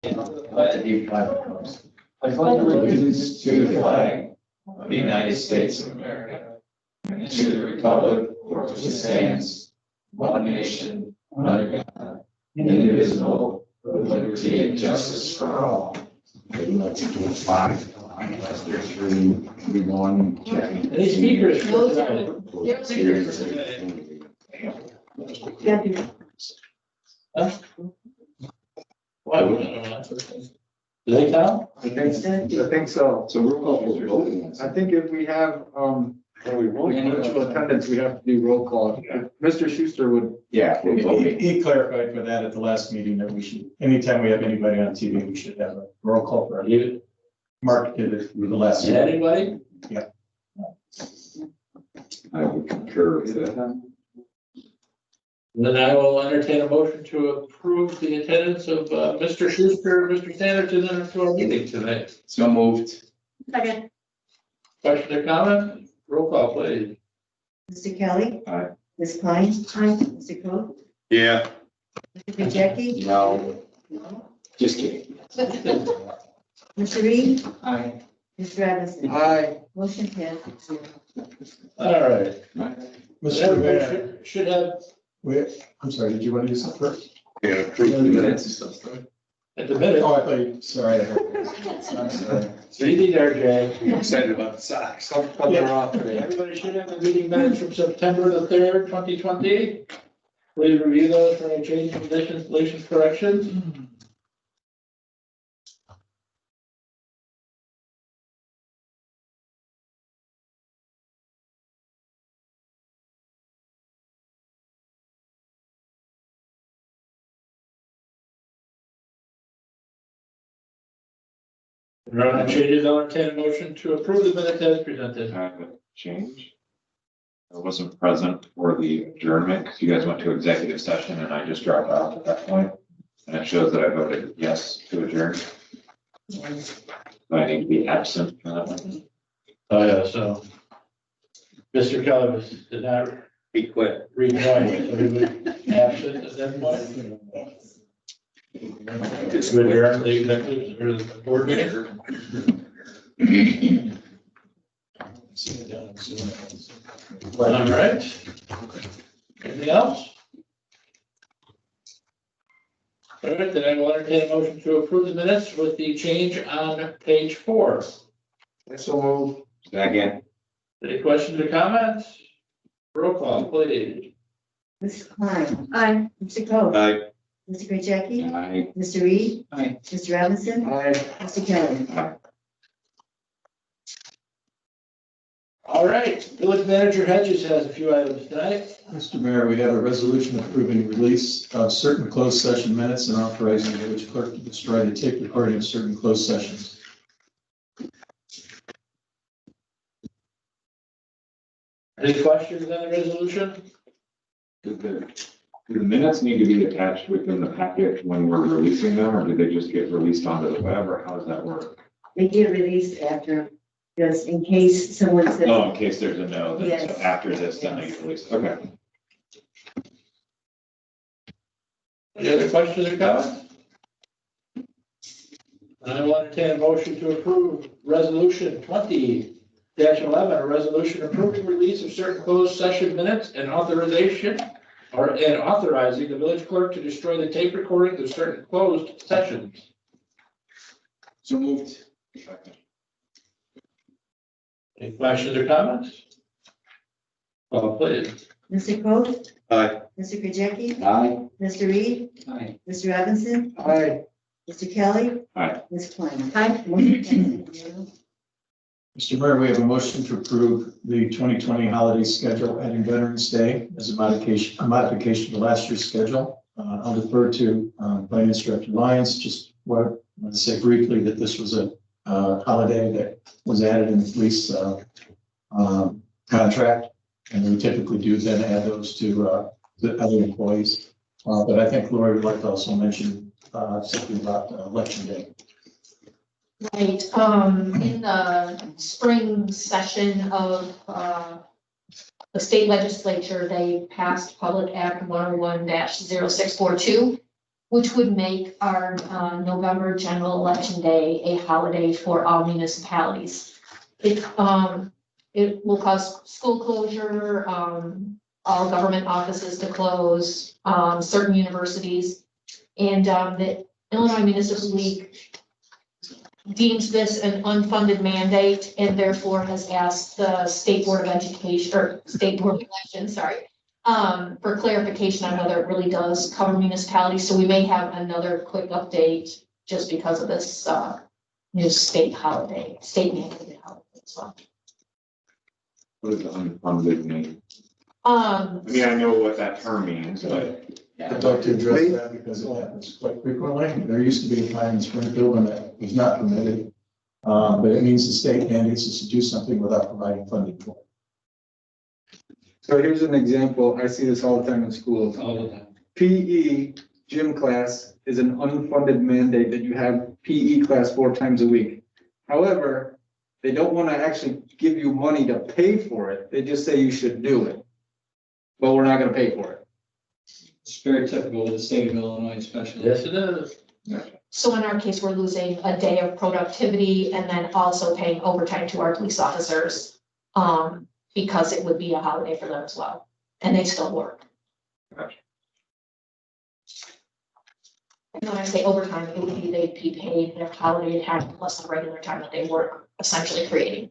I pledge allegiance to the flag of the United States of America and to the republic for which it stands, one nation, under God, indivisible, with liberty and justice for all. Let's do 5, 3, 1, check. Any speakers for tonight? Why wouldn't I? Do they count? I think so. So we're all voting. I think if we have, virtual attendance, we have to do roll call. Mr. Schuster would, Yeah. we're voting. He clarified for that at the last meeting that we should, anytime we have anybody on TV, we should have a roll call for it. Mark did it with the last. Is that anybody? I would concur with that. Then I will entertain a motion to approve the attendance of Mr. Schuster, Mr. Sanderson, and to our meeting tonight. So moved. Second. Question or comment? Roll call, please. Mr. Kelly. Aye. Ms. Klein. Aye. Mr. Coe. Yeah. Mr. Jackie. No, No. just kidding. Mr. Reed. Aye. Mr. Robinson. aye. Motion passed. All right. Mr. Mayor, Everybody should have I'm sorry, did you want to do something first? Yeah, approve the minutes and stuff. at the minute. Oh, I thought you, sorry. I heard. I'm sorry. Easy there, Jay. I'm excited about the socks. Some are off today. Everybody should have the meeting minutes from September the 3rd, 2020. Please review those for any changes, additions, deletions, corrections. There are no changes. I'll entertain a motion to approve the minutes as presented. I have a change. I wasn't present for the adjournment because you guys went to executive session and I just dropped out at that point. And it shows that I voted yes to adjourn. I need to be absent for that one. Oh, yeah, so. Mr. Kelly did not He quit. rejoin, so he was absent at that point. Just To adjourn the executive or the board meeting. All right. Anything else? All right, then I will entertain a motion to approve the minutes with the change on page 4. So move. Second. Any questions or comments? Roll call, please. Ms. Klein. Aye. Mr. Coe. Aye. Mr. Jackie. Aye. Mr. Reed. Aye. Mr. Robinson. Aye. Mr. Kelly. All right, village manager Hedges has a few items tonight. Mr. Mayor, we have a resolution approving release of certain closed session minutes and authorizing the village clerk to destroy the tape recording of certain closed sessions. Any questions on the resolution? Do the minutes need to be attached within the packet when we're releasing them, or do they just get released onto the web, or how does that work? They get released after, just in case someone says. Oh, in case there's a no, then so Yes. after this, then they get released. Okay. Any other questions or comments? I will entertain a motion to approve resolution 20-11, a resolution approving release of certain closed session minutes and authorization and authorizing the village clerk to destroy the tape recordings of certain closed sessions. So moved. Any questions or comments? Call please. Mr. Coe. Aye. Mr. Krajewski. Aye. Mr. Reed. Aye. Mr. Robinson. Aye. Mr. Kelly. Aye. Ms. Klein. Aye. Motion passed. Mr. Mayor, we have a motion to approve the 2020 holiday schedule adding Veterans Day as a modification to last year's schedule. I'll defer to Finance Director Lyons. Just want to say briefly that this was a holiday that was added in the police contract. And we typically do then add those to the other employees. But I think Lori would like to also mention something about Election Day. Right, in the spring session of, the state legislature, they passed Public Act 101-0642, which would make our November general election day a holiday for all municipalities. It will cause school closure, all government offices to close, certain universities. And the Illinois Municipal League deems this an unfunded mandate and therefore has asked the State Board of Education, or State Board of Elections, for clarification on whether it really does cover municipalities. So we may have another quick update just because of this new state holiday, state mandated holiday as well. What does unfunded mean? Um, I mean, I know what that term means, but I'd like to address that because it happens quite frequently. There used to be a time in Springfield when that was not permitted. But it means the state mandates us to do something without providing funding for it. So here's an example. I see this all the time in schools. All the time. PE gym class is an unfunded mandate that you have PE class 4 times a week. However, they don't want to actually give you money to pay for it. They just say you should do it. But we're not going to pay for it. It's very typical of the state of Illinois, especially. Yes, it is. so in our case, we're losing a day of productivity and then also paying overtime to our police officers. Because it would be a holiday for them as well, and they still work. Gotcha. And when I say overtime, it would be they'd be paid their holiday time plus the regular time that they work, essentially creating.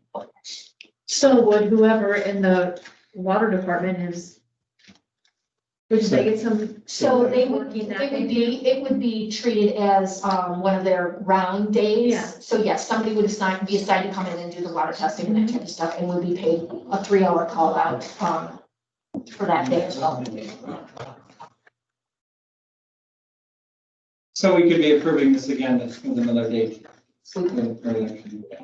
So would whoever in the water department is, would they get some? So they would, Working that it would be treated as, one of their round days. Yeah. So yes, somebody would be assigned to come in and do the water testing and that type of stuff, and would be paid a 3-hour call out, for that day as well. So we could be approving this again, that's with another date. And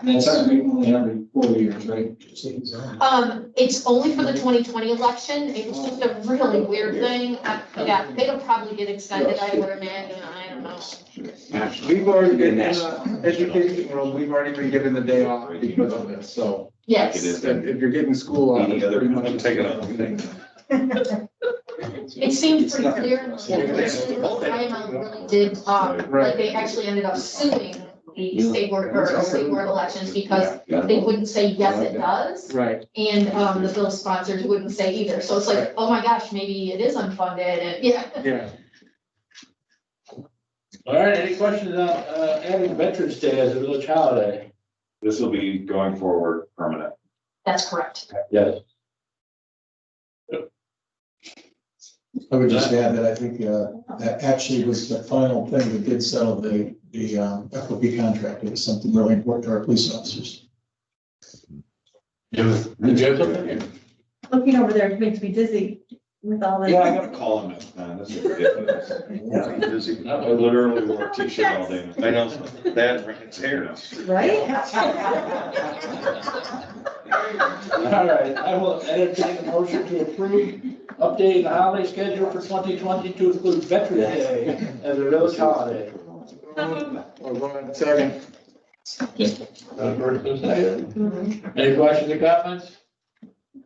that's only every 4 years, right? It's only for the 2020 election. It was just a really weird thing. Yeah, it'll probably get extended, I would imagine. I don't know. We've already been in the education world, we've already been given the day off because of this. So Yes. if you're getting school off, it's pretty much Take it out. It seemed pretty clear in the regulations. IML really did, like they actually ended up suing the state board or state board of elections because they wouldn't say, yes, it does. right. And, the bill sponsors wouldn't say either. So it's like, oh my gosh, maybe it is unfunded and yeah. Yeah. All right, any questions on, adding Veterans Day as a village holiday? this will be going forward permanent. That's correct. Yes. I would just add that I think, that actually was the final thing that did settle the FOP contract. It was something really important to our police officers. Did you have something? Looking over there makes me dizzy with all Yeah, I that. gotta call him, man, this is ridiculous. Busy. I literally wore a t-shirt all day. I know, that, it's hair. Right? All right, I will entertain a motion to approve updating the holiday schedule for 2020 to include Veterans Day as a village holiday. Or go ahead, second. First and second. Any questions or comments?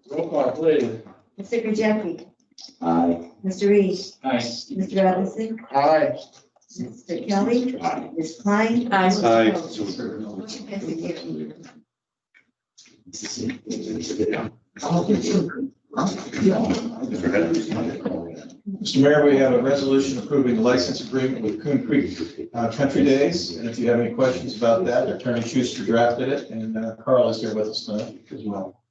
Roll call, please. Mr. Gajeki, Aye. Mr. Reed, Aye. Mr. Robinson, Aye. Mr. Kelly, Ms. Klein. Aye. Motion passes unanimously. Mr. Mayor, we have a resolution approving the license agreement with Coon Creek Country Days. And if you have any questions about that, Attorney Schuster drafted it, and Carl is here with us tonight as well.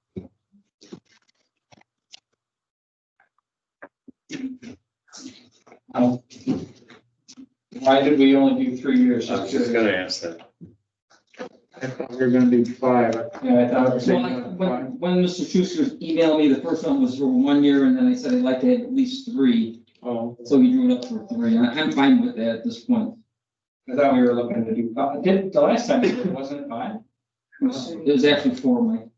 Why did we only do 3 years? I was just gonna ask that. I thought we were gonna do 5. Yeah, I thought. When Mr. Schuster emailed me, the first one was for 1 year, and then I said I'd like to have at least 3, Oh, so he drew it up for 3. I'm fine with that at this point. I thought we were looking to do, the last time, wasn't it 5? It was actually 4, Mike.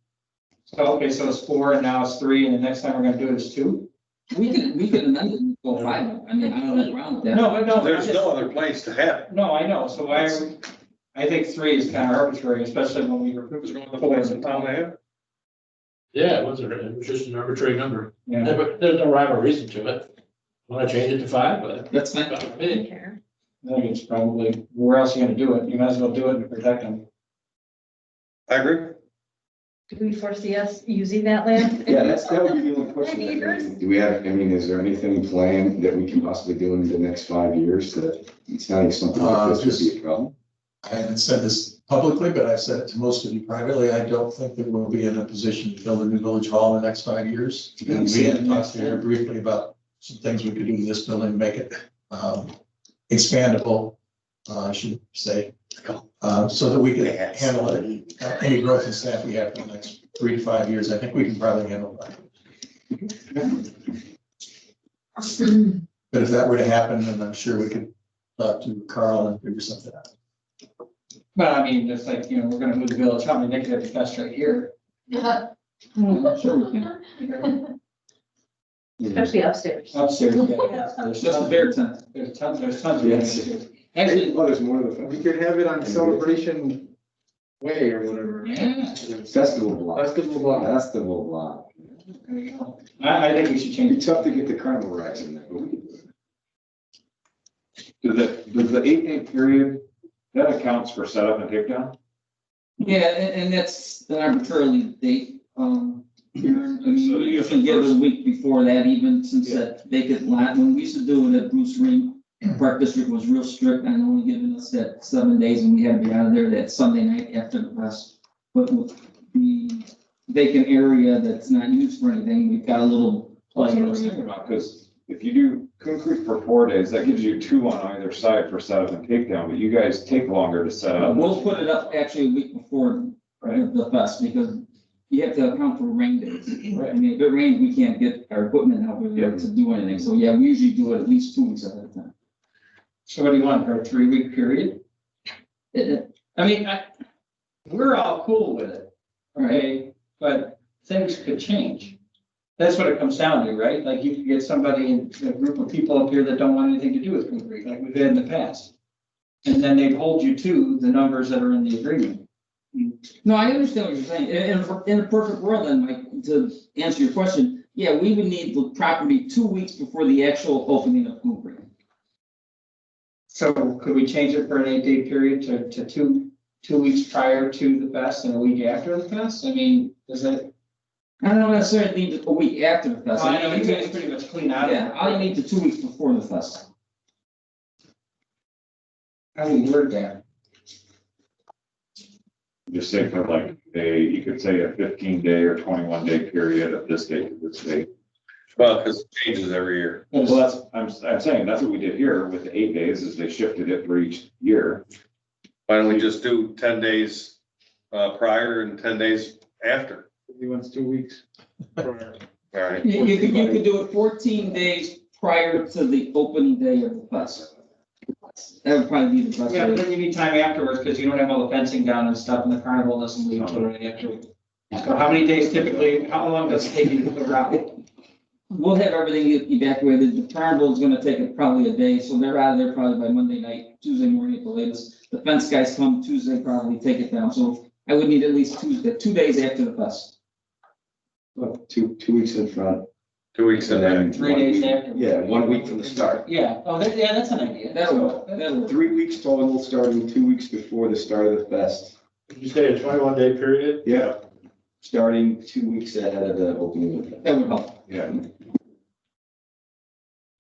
So, okay, so it's 4 and now it's 3 and the next time we're gonna do it is 2? We could amend it and go 5. I mean, I don't have a problem with that. No, but no. There's no other place to have it. No, I know, so why are we, I think 3 is kind of arbitrary, especially when we recruit. There's no other place in town to have it. Yeah, it was just an arbitrary number. Yeah. But there's no rhyme or reason to it. Want to change it to 5, but. That's fine. I mean, I think it's probably, where else are you gonna do it? You might as well do it to protect them. I agree. Do we foresee us using that land? Yeah, that would be the only question. Do we have, I mean, is there anything planned that we can possibly do in the next 5 years that it's not something like this would be a problem? I haven't said this publicly, but I've said it to most of you privately. I don't think that we'll be in a position to build a new village hall in the next 5 years. And we had talked here briefly about some things we could do to this building, to make it expandable, I should say. So that we can handle it, any growth in staff we have for the next 3 to 5 years. I think we can probably handle that. But if that were to happen, then I'm sure we could talk to Carl and figure something out. But I mean, just like, you know, we're gonna move the village, how many they could have the fest right here? Yeah. Sure we can. Especially upstairs. Upstairs, yeah. It's just a bear tent. There's tons of room Yes. upstairs. Actually, Oh, there's more to We the could have it on Celebration Way or whatever. yeah, festival block. Festival block. Festival block. there you go. I think we should It'd change be it. tough to get the carnival rides in there, but we can do it. Does the 8-day period, that accounts for setup and takedown? Yeah, and that's an arbitrarily date, Karen. I mean, So we you usually get give the it a week before that, even since that vacant lot, when we used to do it at Bruce Green, Park District was real strict on only giving us that 7 days, and we had to be out of there that Sunday night after the fest. But with the vacant area that's not used for anything, we've got a little That's play what I was thinking area. about, because if you do Coon Creek for 4 days, that gives you 2 on either side for setup and takedown, but you guys take longer to set up. We'll put it up actually a week before the fest, because you have to account for rain days. I mean, if it rains, we can't get our equipment out there to do anything, so yeah, we usually do it at least 2 weeks at a time. So what do you want, for a 3-week period? I mean, we're all cool with it, okay, but things could change. That's what it comes down to, right? Like you could get somebody in a group of people up here that don't want anything to do with Coon Creek, like we've had in the past. And then they'd hold you to the numbers that are in the agreement. No, I understand what you're saying. In a perfect world, then, Mike, to answer your question, yeah, we would need the property 2 weeks before the actual opening of Coon Creek. So could we change it for an 8-day period to two weeks prior to the fest and a week after the fest? I mean, is it? I don't necessarily need a week after the fest. I know you guys pretty much clean out. Yeah, I need the 2 weeks before the fest. How do you word that? Just say for like you could say a 15-day or 21-day period of this date to this date. Well, because it changes every year. Well, I'm saying, that's what we did here with the 8 days, is they shifted it for each year. Why don't we just do 10 days prior and 10 days after? He wants 2 weeks. All right. You could do it 14 days prior to the opening day of the fest. That would probably be the best Yeah, but way. then you need time afterwards because you don't have all the fencing down and stuff and the carnival doesn't leave till right after. So how many days typically, how long does it take you to put around? We'll have everything evacuated. The carnival is gonna take it probably a day, so they're out of there probably by Monday night, Tuesday morning at the latest. The fence guys come Tuesday, probably take it down, so I would need at least 2 days after the fest. Well, 2 weeks in front. 2 weeks And and then, then 3 days after? Yeah, 1 week from the start. Yeah, oh, yeah, that's an idea. That'll work, that'll work. 3 weeks total, starting 2 weeks before the start of the fest. Did you say a 21-day period? Yeah. Starting 2 weeks ahead of the opening of the fest. That would help. Yeah.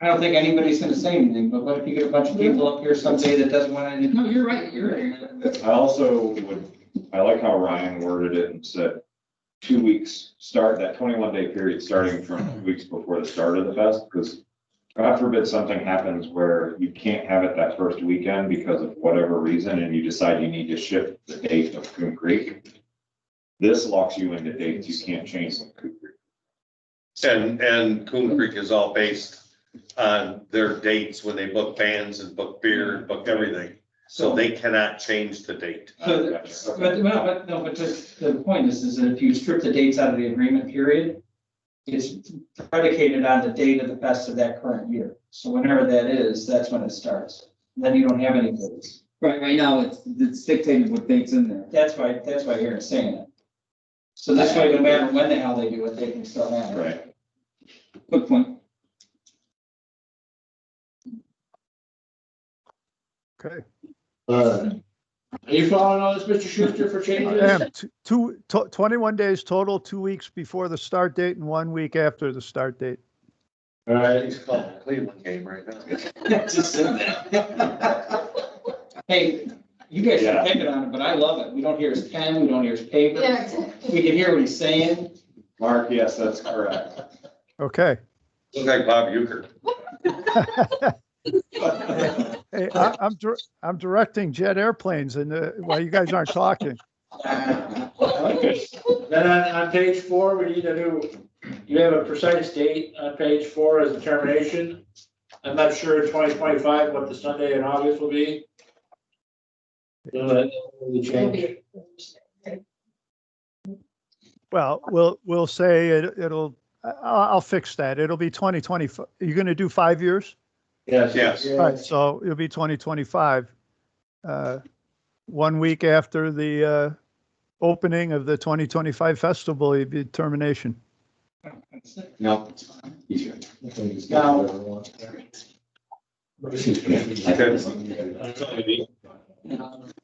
I don't think anybody's gonna say anything, but what if you get a bunch of people up here someday that doesn't want anything? No, you're right, you're right. I also I like how Ryan worded it and said 2 weeks start, that 21-day period starting from 2 weeks before the start of the fest, because God forbid something happens where you can't have it that first weekend because of whatever reason, and you decide you need to shift the date of Coon Creek. This locks you into dates you can't change from Coon Creek. and Coon Creek is all based on their dates when they book bands and book beer and book everything. So they cannot change the date. So, but just the point is that if you strip the dates out of the agreement period, it's predicated on the date of the fest of that current year. So whenever that is, that's when it starts. Then you don't have any dates. Right now, it's dictated what date's in there. That's why Aaron's saying it. So this way, no matter when the hell they do it, they can still have it. Right. Good point. Okay. Are you following all this, Mr. Schuster, for I changes? am 21 days total, 2 weeks before the start date and 1 week after the start date. All right. He's calling the Cleveland game right now. Just said that. Hey, you guys Yeah. should pick it on it, but I love it. We don't hear his pen, we don't hear his paper. Yeah, exactly. We can hear what he's saying. Mark, yes, that's correct. Okay. Look like Bob Euchre. Hey, I'm directing jet airplanes and while you guys aren't talking. Then on page 4, we need a new, you have a precise date on page 4 as the termination. I'm not sure in 2025 what the Sunday in August will be. So that will It'll change. be Thursday. Well, we'll say it'll, I'll fix that. It'll be 2020. You're going to do 5 years? Yes. Yes. All right, so it'll be 2025. 1 week after the opening of the 2025 festival, it'd be termination. No, he's right.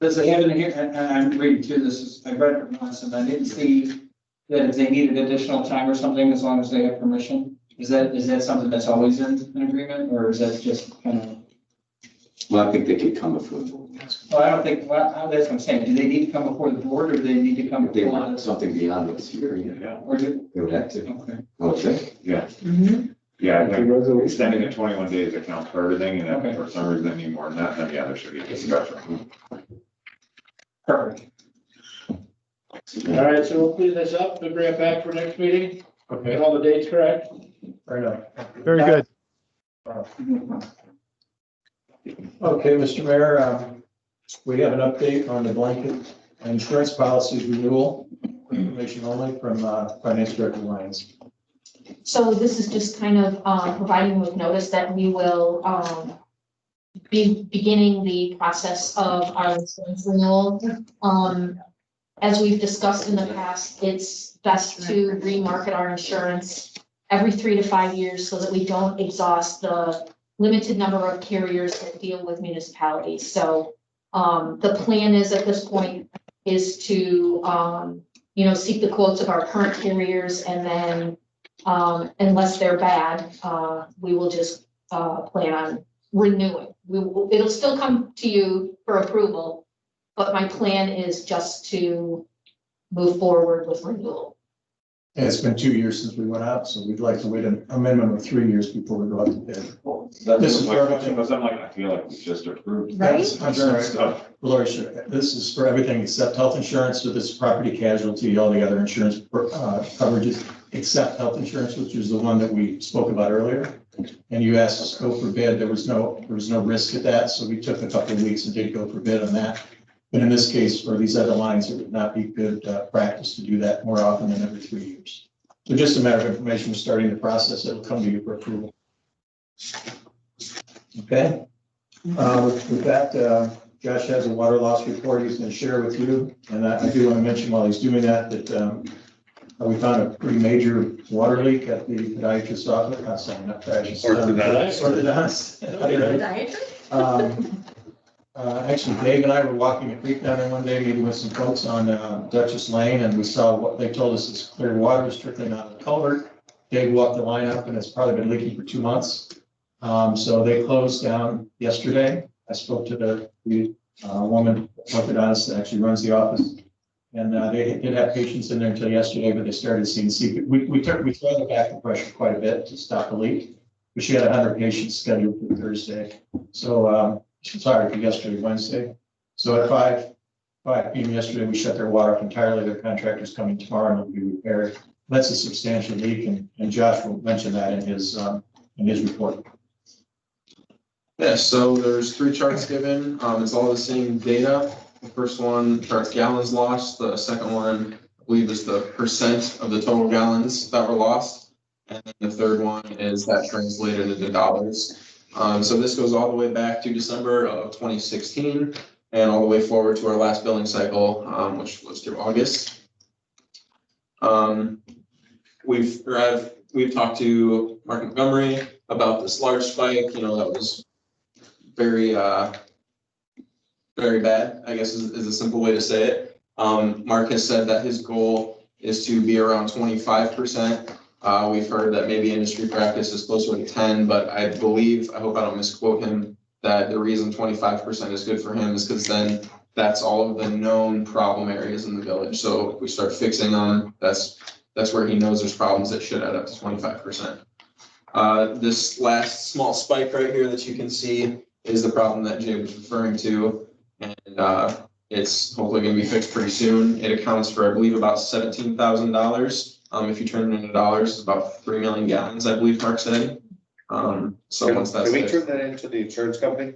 Does it have in here, and I'm reading through this, I read it once and I didn't see that if they needed additional time or something, as long as they have permission. Is that something that's always in an agreement, or is that just kind of? Well, I think they could come before the board. Well, I don't think, well, that's what I'm saying. Do they need to come before the board, or do they need to come If they before want the? something beyond what's here, yeah, Or do, they would have to. okay. Okay. Yeah, Mhm. yeah, I think extending it 21 days accounts for everything, and if for some reason they need more than that, then yeah, there should be a discussion. Perfect. All right, so we'll clean this up and bring it back for next meeting. Okay, Get all the dates correct. fair enough. Very good. Okay, Mr. Mayor, we have an update on the blanket insurance policies renewal, information only from Finance Director Lyons. So this is just kind of providing with notice that we will be beginning the process of our insurance renewal. As we've discussed in the past, it's best to remarket our insurance every 3 to 5 years so that we don't exhaust the limited number of carriers that deal with municipalities. So the plan is at this point is to seek the quotes of our current carriers, and then unless they're bad, we will just plan on renewing. It'll still come to you for approval, but my plan is just to move forward with renewal. And it's been 2 years since we went out, so we'd like to wait a minimum of 3 years before we go out to bid. This This is is my for question, because I'm like, I feel like we just approved. Right? I'm sorry, Lori, sure. This is for everything except health insurance, so this is property casualty, all the other insurance coverages, except health insurance, which is the one that we spoke about earlier. And you asked us to go for bid, there was no risk at that, so we took a couple of weeks and did go for bid on that. But in this case, for these other lines, it would not be good practice to do that more often than every 3 years. So just a matter of information, we're starting the process, it'll come to you for approval. Okay? With that, Josh has a water loss report he's going to share with you. And I do want to mention while he's doing that, we found a pretty major water leak at the podiatrist's office, not podiatrist. Orthodontist. Actually, Dave and I were walking a creek down there one day, meeting with some folks on Dutchess Lane, and we saw what they told us is clear water was trickling out of the culvert. Dave walked the line up, and it's probably been leaking for 2 months. So they closed down yesterday. I spoke to the woman, orthodontist, that actually runs the office. And they did have patients in there until yesterday, but they started seeing we throttled back the pressure quite a bit to stop the leak. But she had 100 patients scheduled for Thursday. So sorry, for yesterday, Wednesday. So at 5 p.m. yesterday, we shut their water off entirely. Their contractor's coming tomorrow and it'll be repaired. That's a substantial leak, and Josh will mention that in his report. Yeah, so there's 3 charts given. It's all the same data. The first one charts gallons lost. The second one, I believe, is the percent of the total gallons that were lost. And then the third one is that translated into dollars. So this goes all the way back to December of 2016 and all the way forward to our last billing cycle, which was through August. We've talked to Mark Montgomery about this large spike. That was very very bad, I guess is a simple way to say it. Mark has said that his goal is to be around 25%. We've heard that maybe industry practice is closer to 10, but I believe, I hope I don't misquote him, that the reason 25% is good for him is because then that's all of the known problem areas in the village. So if we start fixing them, that's where he knows there's problems that should add up to 25%. This last small spike right here that you can see is the problem that Jay was referring to. And it's hopefully gonna be fixed pretty soon. It accounts for, I believe, about $17,000. If you turn it into dollars, it's about 3 million gallons, I believe Mark said. So once that's Can we fixed. turn that into the insurance company?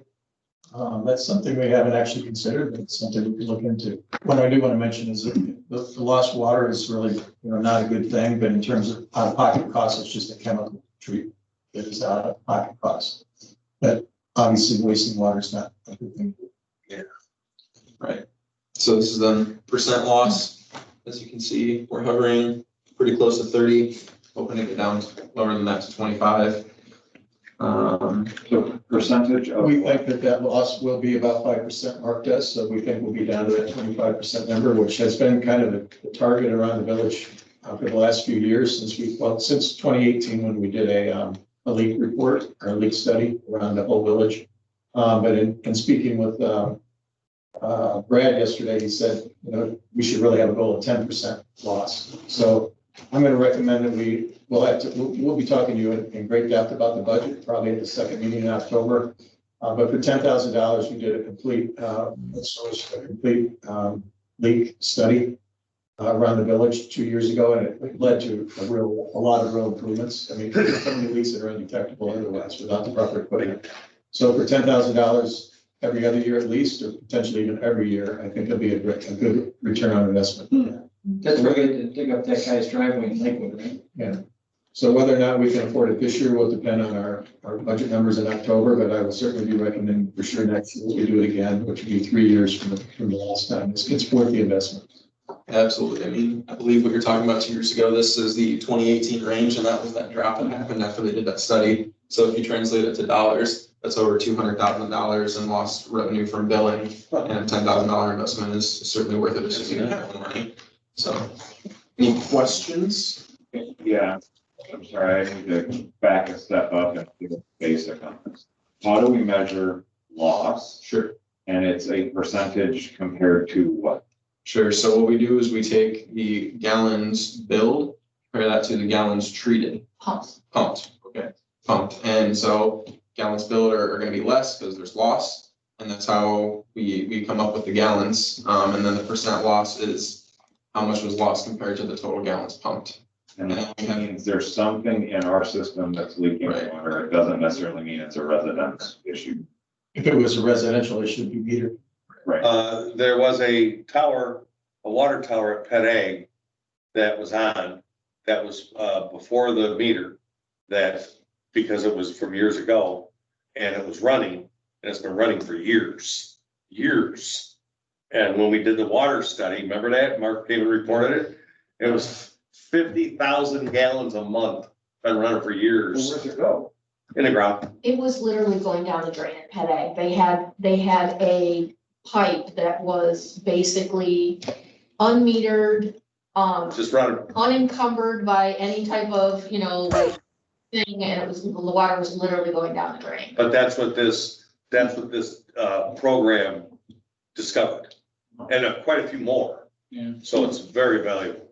That's something we haven't actually considered, but it's something we could look into. What I do want to mention is that the lost water is really, not a good thing, but in terms of out-of-pocket costs, it's just a chemical treatment that is out-of-pocket cost. But obviously wasting water is not a good thing. Right. So this is the percent loss. As you can see, we're hovering pretty close to 30, hoping to get down lower than that to 25. So percentage of. We think that loss will be about 5%, Mark does, so we think we'll be down to that 25% number, which has been kind of the target around the village for the last few years since since 2018 when we did a leak report or a leak study around the whole village. But in speaking with Brad yesterday, he said, we should really have a goal of 10% loss. So I'm going to recommend that we'll be talking to you in great depth about the budget, probably at the second meeting in October. But for $10,000, we did a complete, leak study around the village 2 years ago, and it led to a lot of real improvements. I mean, some of the leaks that are undetectable otherwise without the proper equipment. So for $10,000 every other year at least, or potentially even every year, I think it'll be a good return on investment. That's where we had to dig up that guy's driveway in Lakewood, right? Yeah. So whether or not we can afford it this year will depend on our budget numbers in October, but I will certainly be recommending for sure next year we do it again, which would be 3 years from the last time. It's worth the investment. Absolutely. I mean, I believe what you're talking about 2 years ago, this is the 2018 range, and that was that drop that happened after they did that study. So if you translate it to dollars, that's over $200,000 in lost revenue from billing, and a $10,000 investment is certainly worth it. It's just money. So, any questions? Yeah, I'm sorry, I need to back a step up and give a basic on this. How do we measure loss? Sure. And it's a percentage compared to what? Sure. So what we do is we take the gallons billed, compare that to the gallons treated. Pumped. Okay. Pumped. And so gallons billed are going to be less because there's loss. And that's how we come up with the gallons. And then the percent loss is how much was lost compared to the total gallons pumped. And that means there's something in our system that's leaking Right. water. It doesn't necessarily mean it's a residence issue. If it was a residential, it should be metered. Right. There was a water tower at Pet A that was on, that was before the meter, that because it was from years ago and it was running, and it's been running for years. And when we did the water study, remember that? Mark came and reported it. It was 50,000 gallons a month, been running for years. Where's it go? In the ground. It was literally going down the drain at Pet A. They had a pipe that was basically unmetered, Just running. unencumbered by any type of, like thing, and the water was literally going down the drain. But that's what this program discovered, and quite a few more. Yeah. So it's very valuable.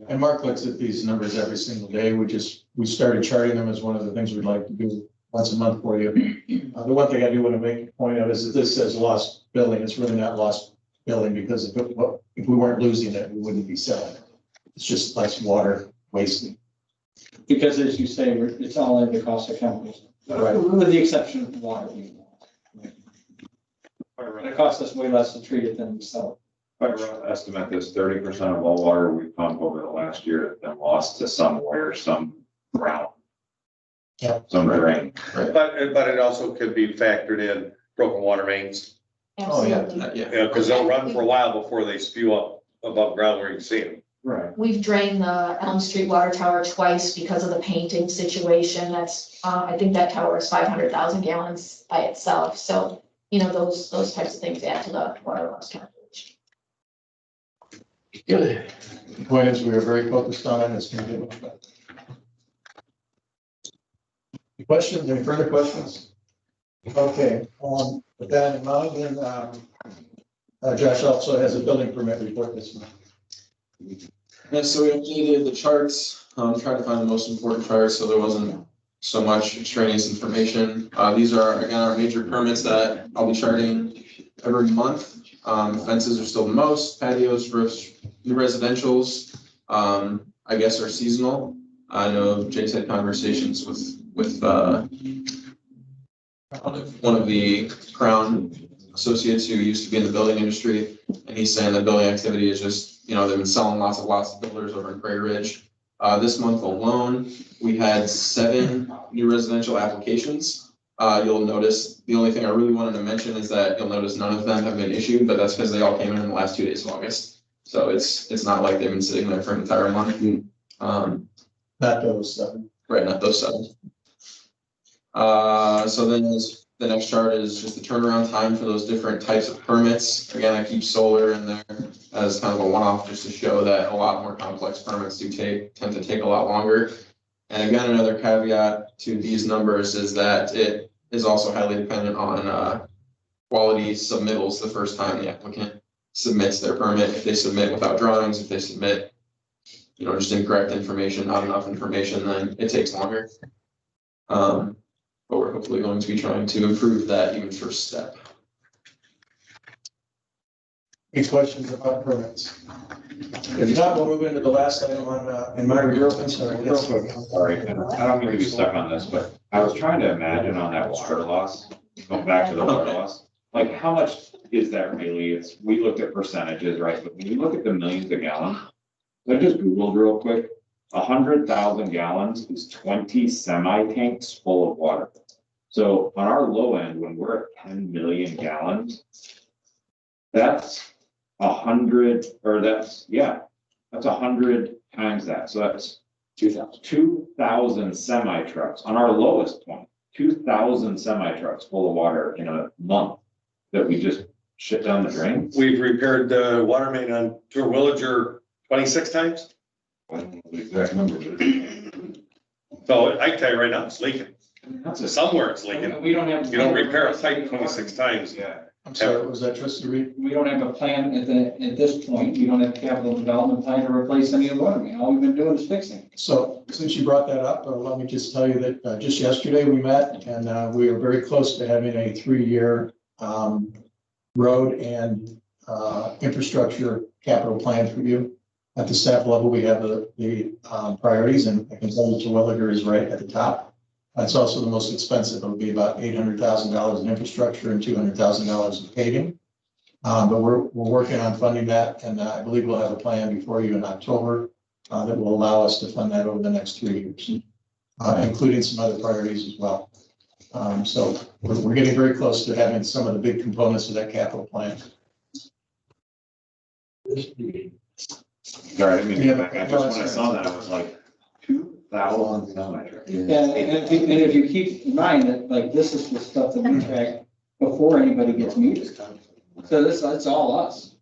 And Mark looks at these numbers every single day. We started charting them as one of the things we'd like to do once a month for you. The one thing I do want to make a point of is that this says lost billing. It's really not lost billing because if we weren't losing it, we wouldn't be selling it. It's just less water wasted. Because as you say, it's all in the cost of chemicals, with the exception of water. It costs us way less to treat it than we sell it. By rough estimate, this 30% of all water we pump over the last year has been lost to somewhere, some ground. Yeah. Some drain. But it also could be factored in broken water mains. Absolutely. Because they'll run for a while before they spew up above ground where you can see them. Right. We've drained the Elm Street water tower twice because of the painting situation. That's, I think that tower is 500,000 gallons by itself. So you know, those types of things add to the water loss calculation. Good. The point is, we are very focused on it, it's going to get much better. Questions, any further questions? Okay, with that in mind, then, Josh also has a building permit report this month. Yeah, so we updated the charts, tried to find the most important charts, so there wasn't so much extraneous information. These are, again, our major permits that I'll be charting every month. Fences are still the most, patios, roofs, new residentials, I guess are seasonal. I know Jake's had conversations with one of the Crown associates who used to be in the building industry, and he's saying that building activity is just, they've been selling lots of builders over in Prairie Ridge. This month alone, we had 7 new residential applications. You'll notice, the only thing I really wanted to mention is that you'll notice none of them have been issued, but that's because they all came in the last 2 days of August. So it's not like they've been sitting there for an entire month. Not those 7. Right, not those 7. So then the next chart is just the turnaround time for those different types of permits. Again, I keep solar in there as kind of a one-off just to show that a lot more complex permits tend to take a lot longer. And again, another caveat to these numbers is that it is also highly dependent on quality submittals the first time the applicant submits their permit. If they submit without drawings, if they submit, just incorrect information, not enough information, then it takes longer. But we're hopefully going to be trying to improve that even first step. Any questions about permits? If not, we'll move into the last item on, in my review. Sorry. Real quick, sorry, and I don't mean to be stuck on this, but I was trying to imagine on that water loss, going back to the water loss, like how much is that really? We looked at percentages, right? But when you look at the millions of gallons, I just Googled real quick, 100,000 gallons is 20 semi-tanks full of water. So on our low end, when we're at 10 million gallons, that's 100, or that's 100 times that. So that's 2,000 semi trucks on our lowest point, 2,000 semi trucks full of water in a month that we just shit down the drain. We've repaired the water main on Tour Villager 26 times. I don't know the exact number, but So I can tell you right now, it's leaking. that's Somewhere it's leaking. We don't have. You don't repair a pipe 26 times. Yeah. I'm sorry, was that trustee Reed? We don't have a plan at this point. We don't have capital development plan to replace any of the water main. All we've been doing is fixing. So since you brought that up, let me just tell you that just yesterday we met and we are very close to having a 3-year road and infrastructure capital plan for you. At the staff level, we have the priorities, and I can tell you Terwilliger is right at the top. It's also the most expensive. It'll be about $800,000 in infrastructure and $200,000 in paving. But we're working on funding that, and I believe we'll have a plan before you in October that will allow us to fund that over the next 3 years, including some other priorities as well. So we're getting very close to having some of the big components of that capital plan. Sorry, I didn't mean to go back. I just, when I saw that, I was like, 2,000 semi trucks. And if you keep in mind that, like, this is the stuff that we track before anybody gets metered. So that's all us.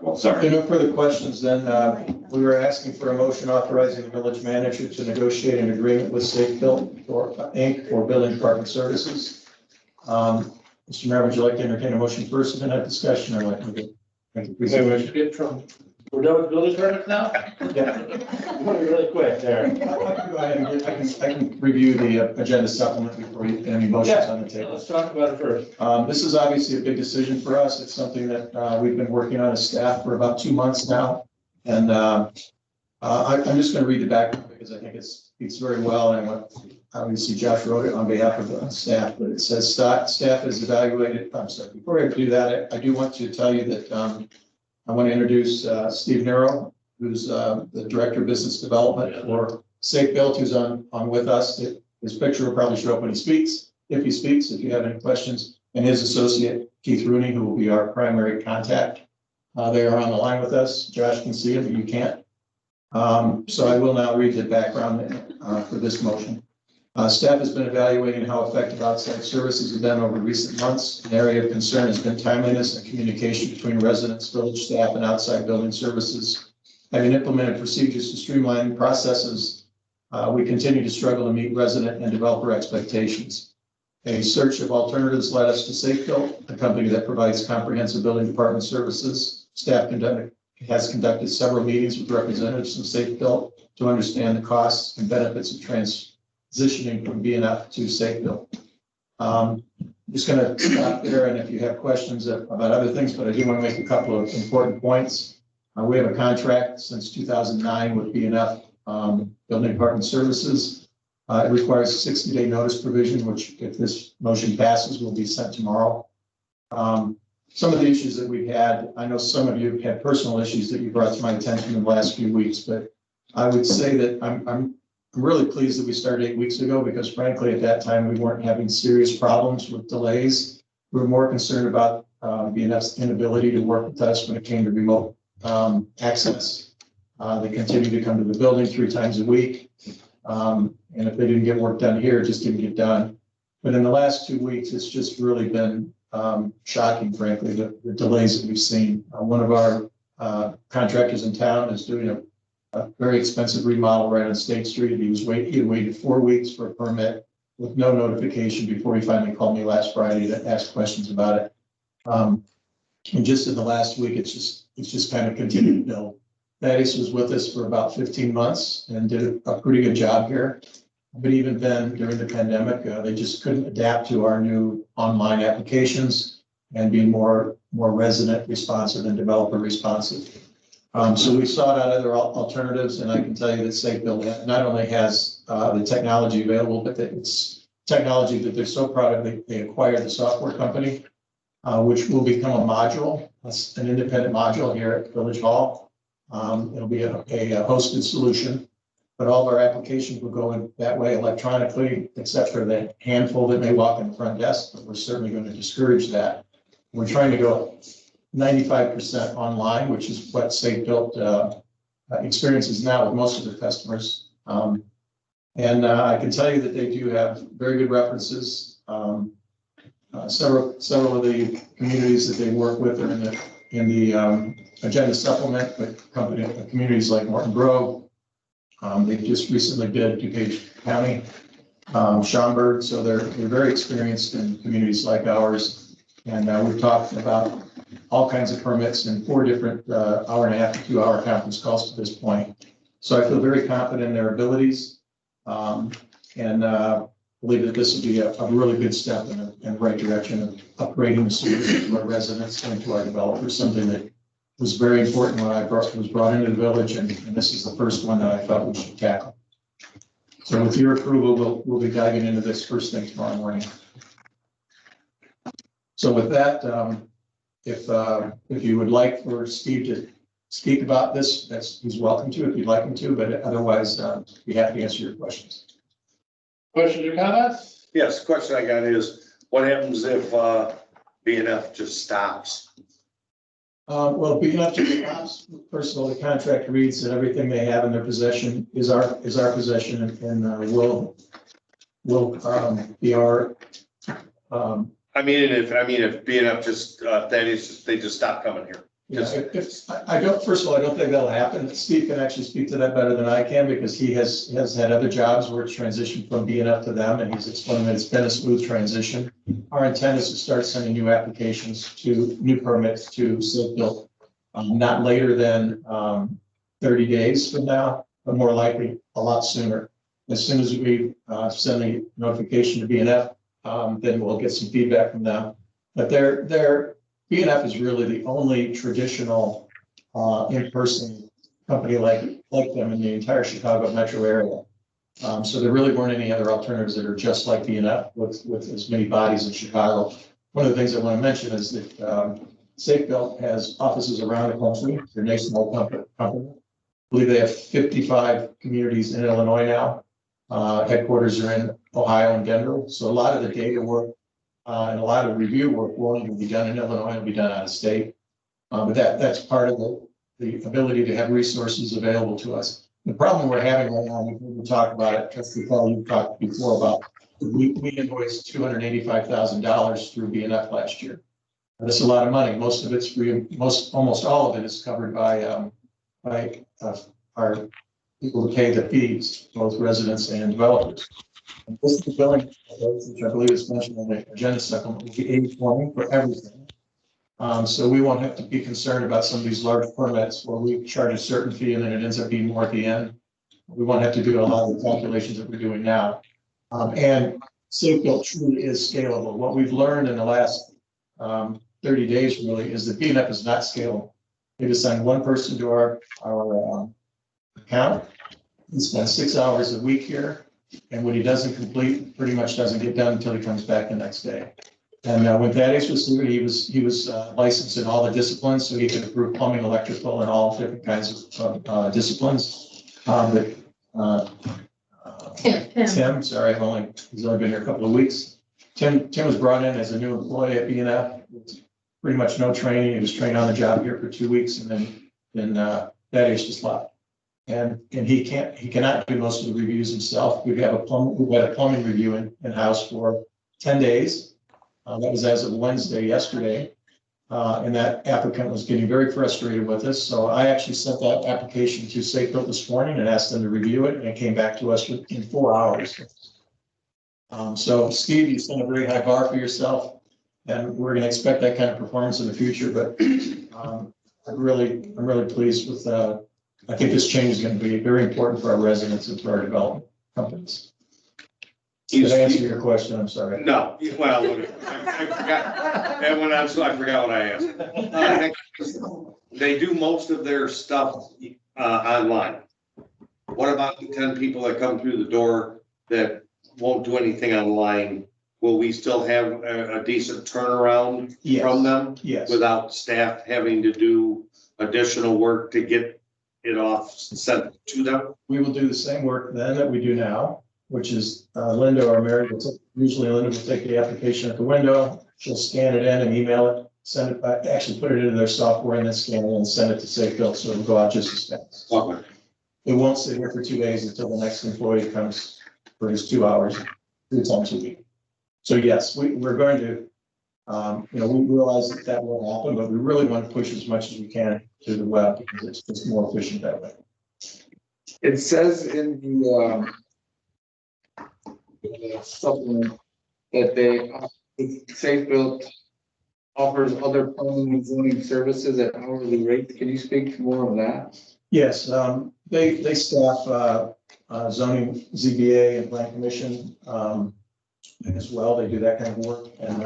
Well, sorry. No further questions, then we were asking for a motion authorizing the village manager to negotiate an agreement with Safe Built Inc. for building department services. Mr. Mayor, would you like to entertain a motion first and then have discussion, or like? We're done with building permits now? Yeah. Really quick there. I can review the agenda supplement before you, any motions on the table. Let's talk about it first. This is obviously a big decision for us. It's something that we've been working on as staff for about 2 months now. And I'm just going to read the background because I think it speaks very well. And obviously Josh wrote it on behalf of the staff, but it says staff has evaluated. I'm sorry, before I do that, I do want to tell you that I want to introduce Steve Nero, who's the Director of Business Development for Safe Built, who's on with us. His picture will probably show up when he speaks, if you have any questions, and his associate, Keith Rooney, who will be our primary contact. They are on the line with us. Josh can see him, but you can't. So I will now read the background for this motion. Staff has been evaluating how effective outside services have been over recent months. An area of concern has been timeliness and communication between residents, village staff, and outside building services. Having implemented procedures to streamline processes, we continue to struggle to meet resident and developer expectations. A search of alternatives led us to SafeBuilt, a company that provides comprehensive building department services. Staff has conducted several meetings with representatives of SafeBuilt to understand the costs and benefits of transitioning from BNF to SafeBuilt. I'm just going to stop there, and if you have questions about other things, but I do want to make a couple of important points. We have a contract since 2009 with BNF Building Department Services. It requires a 60-day notice provision, which if this motion passes, will be sent tomorrow. Some of the issues that we've had, I know some of you have had personal issues that you brought to my attention in the last few weeks, but I would say that I'm really pleased that we started 8 weeks ago, because frankly, at that time, we weren't having serious problems with delays. We were more concerned about BNF's inability to work with us when it came to remote access. They continue to come to the building 3 times a week. And if they didn't get work done here, it just didn't get done. But in the last 2 weeks, it's just really been shocking, frankly, the delays that we've seen. One of our contractors in town is doing a very expensive remodel right on State Street. He waited 4 weeks for a permit with no notification before he finally called me last Friday to ask questions about it. And just in the last week, it's just kind of continued to build. Thaddeus was with us for about 15 months and did a pretty good job here. But even then, during the pandemic, they just couldn't adapt to our new online applications and be more resident responsive and developer responsive. So we sought out other alternatives, and I can tell you that SafeBuilt not only has the technology available, but that it's technology that they're so proud of. They acquired the software company, which will become a module, an independent module here at Village Hall. It'll be a hosted solution, but all of our applications will go in that way electronically, except for the handful that may walk in the front desk, but we're certainly going to discourage that. We're trying to go 95% online, which is what SafeBuilt experiences now with most of their customers. And I can tell you that they do have very good references. Several of the communities that they work with are in the agenda supplement with communities like Morton Grove. They just recently did DuPage County, Schaumburg, so they're very experienced in communities like ours. And we've talked about all kinds of permits in 4 different hour-and-a-half to 2-hour conference calls to this point. So I feel very confident in their abilities, and believe that this will be a really good step in the right direction of upgrading the solution to our residents and to our developers, something that was very important when I was brought into the village, and this is the first one that I thought we should tackle. So with your approval, we'll be diving into this first thing tomorrow morning. So with that, if you would like for Steve to speak about this, he's welcome to if you'd like him to, but otherwise, be happy to answer your questions. Questions or comments? Yes, the question I got is, what happens if BNF just stops? Well, BNF just stops. First of all, the contract reads that everything they have in their possession is our possession, and will be our. I mean, if BNF just they just stop coming here. Yeah, I don't, first of all, I don't think that'll happen. Steve can actually speak to that better than I can, because he has had other jobs where it's transitioned from BNF to them, and he's explained that it's been a smooth transition. Our intent is to start sending new applications to new permits to SafeBuilt, not later than 30 days from now, but more likely a lot sooner. As soon as we send the notification to BNF, then we'll get some feedback from them. But BNF is really the only traditional in-person company like them in the entire Chicago metro area. So there really weren't any other alternatives that are just like BNF with as many bodies in Chicago. One of the things I want to mention is that SafeBuilt has offices around the country. They're a nationwide company. I believe they have 55 communities in Illinois now. Headquarters are in Ohio and Denver. So a lot of the data work and a lot of review work won't even be done in Illinois, it'll be done out of state. But that's part of the ability to have resources available to us. The problem we're having right now, we talked about it, just recall you talked before about, we invoiced $285,000 through BNF last year. That's a lot of money. Most of it's free, almost all of it is covered by our people who pay the fees, both residents and developers. And this is the billing, which I believe is mentioned on the agenda supplement, will be 80/20 for everything. So we won't have to be concerned about some of these large permits where we charge a certain fee and then it ends up being more at the end. We won't have to do a lot of the calculations that we're doing now. And Safe-Built truly is scalable. What we've learned in the last 30 days really is that BNF is not scalable. They've assigned one person to our account. He spends 6 hours a week here. And what he doesn't complete pretty much doesn't get done until he comes back the next day. And when Thaddeus was here, he was licensed in all the disciplines, so he could approve plumbing, electrical, and all different kinds of disciplines. Tim, sorry, he's only been here a couple of weeks. Tim was brought in as a new employee at BNF. Pretty much no training. He was trained on the job here for 2 weeks, and then Thaddeus just left. And he cannot do most of the reviews himself. We've had a plumbing review in-house for 10 days. That was as of Wednesday, yesterday. And that applicant was getting very frustrated with us. So I actually sent that application to Safe-Built this morning and asked them to review it, and it came back to us in 4 hours. So Steve, you set a very high bar for yourself, and we're going to expect that kind of performance in the future. But I'm really pleased with. I think this change is going to be very important for our residents and for our development companies. Did I answer your question? I'm sorry. No, well, I forgot, and when I forgot what I asked. They do most of their stuff online. What about the 10 people that come through the door that won't do anything online? Will we still have a decent turnaround from them? Yes. Without staff having to do additional work to get it off sent to them? We will do the same work then that we do now, which is Linda or Mary usually Linda will take the application at the window, she'll scan it in and email it, send it back, actually put it into their software and then scan it and send it to Safe-Built, so it'll go out just as fast. Okay. It won't sit here for 2 days until the next employee comes for his 2 hours, 3 times a week. So yes, we're going to, we realize that will happen, but we really want to push as much as we can to the web because it's just more efficient that way. It says in the supplement that Safe-Built offers other plumbing and zoning services at hourly rate. Can you speak to more of that? Yes, they staff zoning, ZBA and plan commission as well. They do that kind of work, and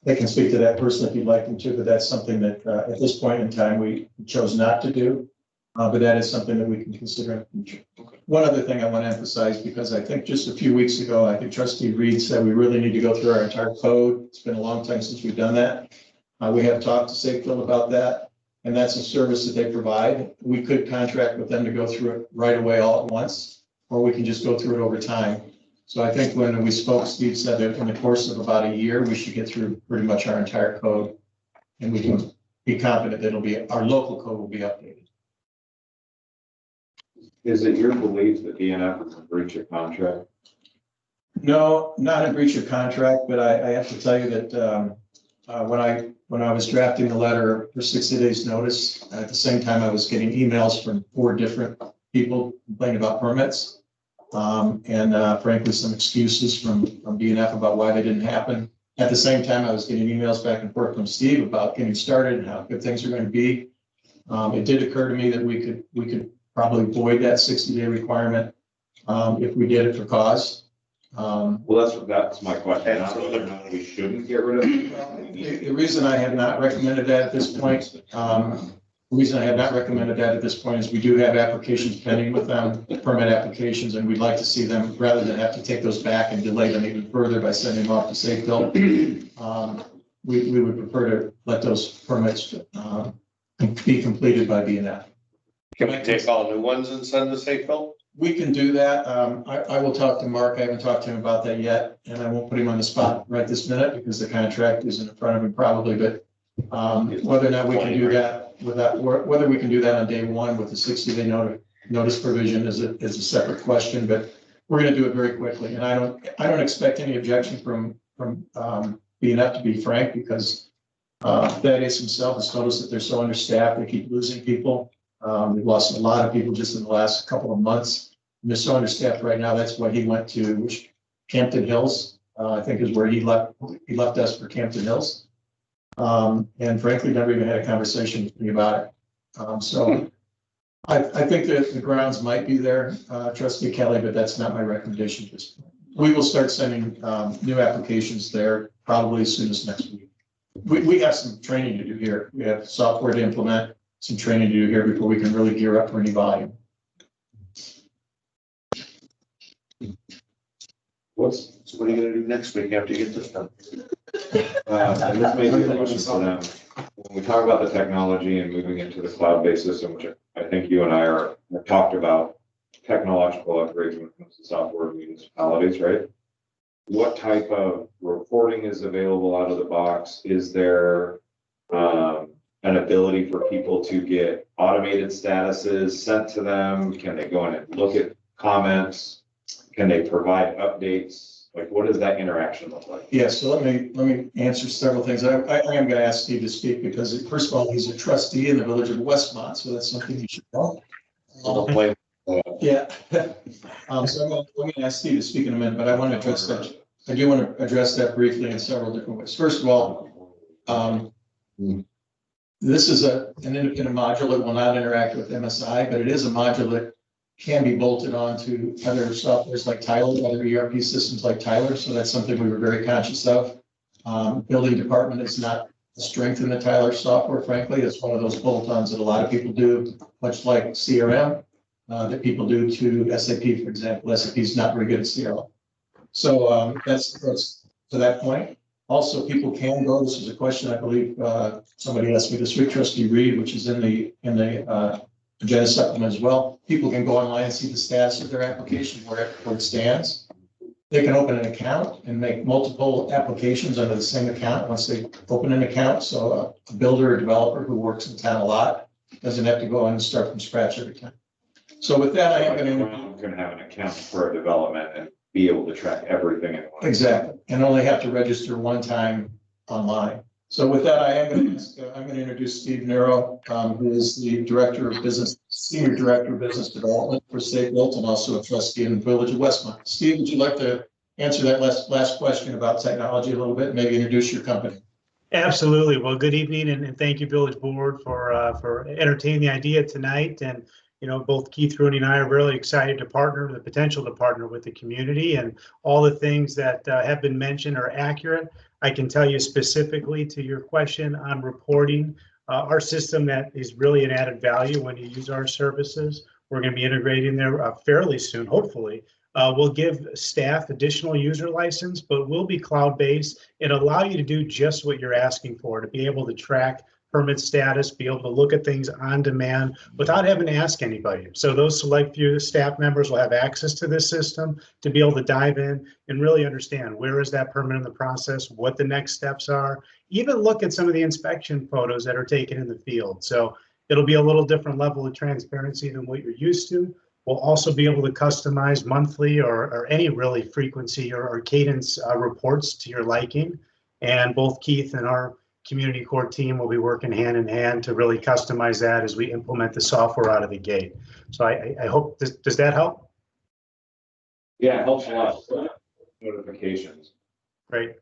they can speak to that person if you'd like them to, but that's something that at this point in time, we chose not to do. But that is something that we can consider in the future. Okay. One other thing I want to emphasize, because I think just a few weeks ago, I think Trustee Reed said we really need to go through our entire code. It's been a long time since we've done that. We have talked to Safe-Built about that, and that's a service that they provide. We could contract with them to go through it right away all at once, or we can just go through it over time. So I think when we spoke, Steve said that in the course of about a year, we should get through pretty much our entire code, and we can be confident that it'll be, our local code will be updated. Is it your belief that DNF is in breach of contract? No, not in breach of contract, but I have to tell you that when I was drafting the letter for 60 days notice, at the same time, I was getting emails from 4 different people complaining about permits. And frankly, some excuses from DNF about why they didn't happen. At the same time, I was getting emails back and forth from Steve about getting started and how good things are going to be. It did occur to me that we could probably void that 60-day requirement if we did it for cause. Well, that's my question. Not whether or not we shouldn't get rid of it. The reason I have not recommended that at this point, is we do have applications pending with them, permit applications, and we'd like to see them, rather than have to take those back and delay them even further by sending them off to Safe-Built. We would prefer to let those permits be completed by BNF. Can we take all new ones and send to Safe-Built? We can do that. I will talk to Mark. I haven't talked to him about that yet, and I won't put him on the spot right this minute because the contract isn't in front of him probably, but whether or not we can do that whether we can do that on day one with the 60-day notice provision is a separate question, but we're gonna do it very quickly. And I don't expect any objection from BNF, to be frank, because Thaddeus himself has told us that they're so understaffed, they keep losing people. We've lost a lot of people just in the last couple of months. And they're so understaffed right now. That's why he went to Campton Hills, I think is where he left us for Campton Hills. And frankly, never even had a conversation with me about it. So I think that the grounds might be there, Trustee Kelly, but that's not my recommendation at this point. We will start sending new applications there probably as soon as next week. We have some training to do here. We have software to implement, some training to do here before we can really gear up for any volume. What are you gonna do next week after you get this done? And this may be a question for them. When we talk about the technology and moving into the cloud-based system, which I think you and I have talked about technological upgrades when it comes to software municipalities, right? What type of reporting is available out of the box? Is there an ability for people to get automated statuses sent to them? Can they go in and look at comments? Can they provide updates? Like, what does that interaction look like? Yeah, so let me answer several things. I am going to ask Steve to speak because first of all, he's a trustee in the village of Westmont, so that's something you should know. Yeah. So I'm going to ask Steve to speak in a minute, but I want to address that. I do want to address that briefly in several different ways. First of all, this is an independent module that will not interact with MSI, but it is a module that can be bolted onto other softwares like Tyler, other ERP systems like Tyler. So that's something we were very conscious of. Building department is not a strength in the Tyler software, frankly. It's one of those bolt-ons that a lot of people do, much like CRM, that people do to SAP, for example. SAP is not very good at CRM. So that's to that point. Also, people can go, this is a question I believe somebody asked me this week, Trustee Reed, which is in the agenda supplement as well. People can go online and see the status of their application, where it stands. They can open an account and make multiple applications under the same account once they open an account. So a builder or developer who works in town a lot doesn't have to go in and start from scratch every time. So with that, I am going to have an account for a development and be able to track everything in one. Exactly, and only have to register one time online. So with that, I'm going to introduce Steve Nero, who is the Senior Director of Business Development for State Built and also a trustee in the Village of Westmont. Steve, would you like to answer that last question about technology a little bit, maybe introduce your company? Absolutely. Well, good evening, and thank you, Village Board, for entertaining the idea tonight. And both Keith Rooney and I are really excited to partner, the potential to partner with the community, and all the things that have been mentioned are accurate. I can tell you specifically to your question on reporting, our system that is really an added value when you use our services. We're going to be integrating there fairly soon, hopefully. We'll give staff additional user license, but we'll be cloud-based and allow you to do just what you're asking for, to be able to track permit status, be able to look at things on demand without having to ask anybody. So those select few staff members will have access to this system to be able to dive in and really understand where is that permit in the process, what the next steps are, even look at some of the inspection photos that are taken in the field. So it'll be a little different level of transparency than what you're used to. We'll also be able to customize monthly or any really frequency or cadence reports to your liking. And both Keith and our community court team will be working hand in hand to really customize that as we implement the software out of the gate. So I hope, does that help? Yeah, it helps a lot. Notifications. Great.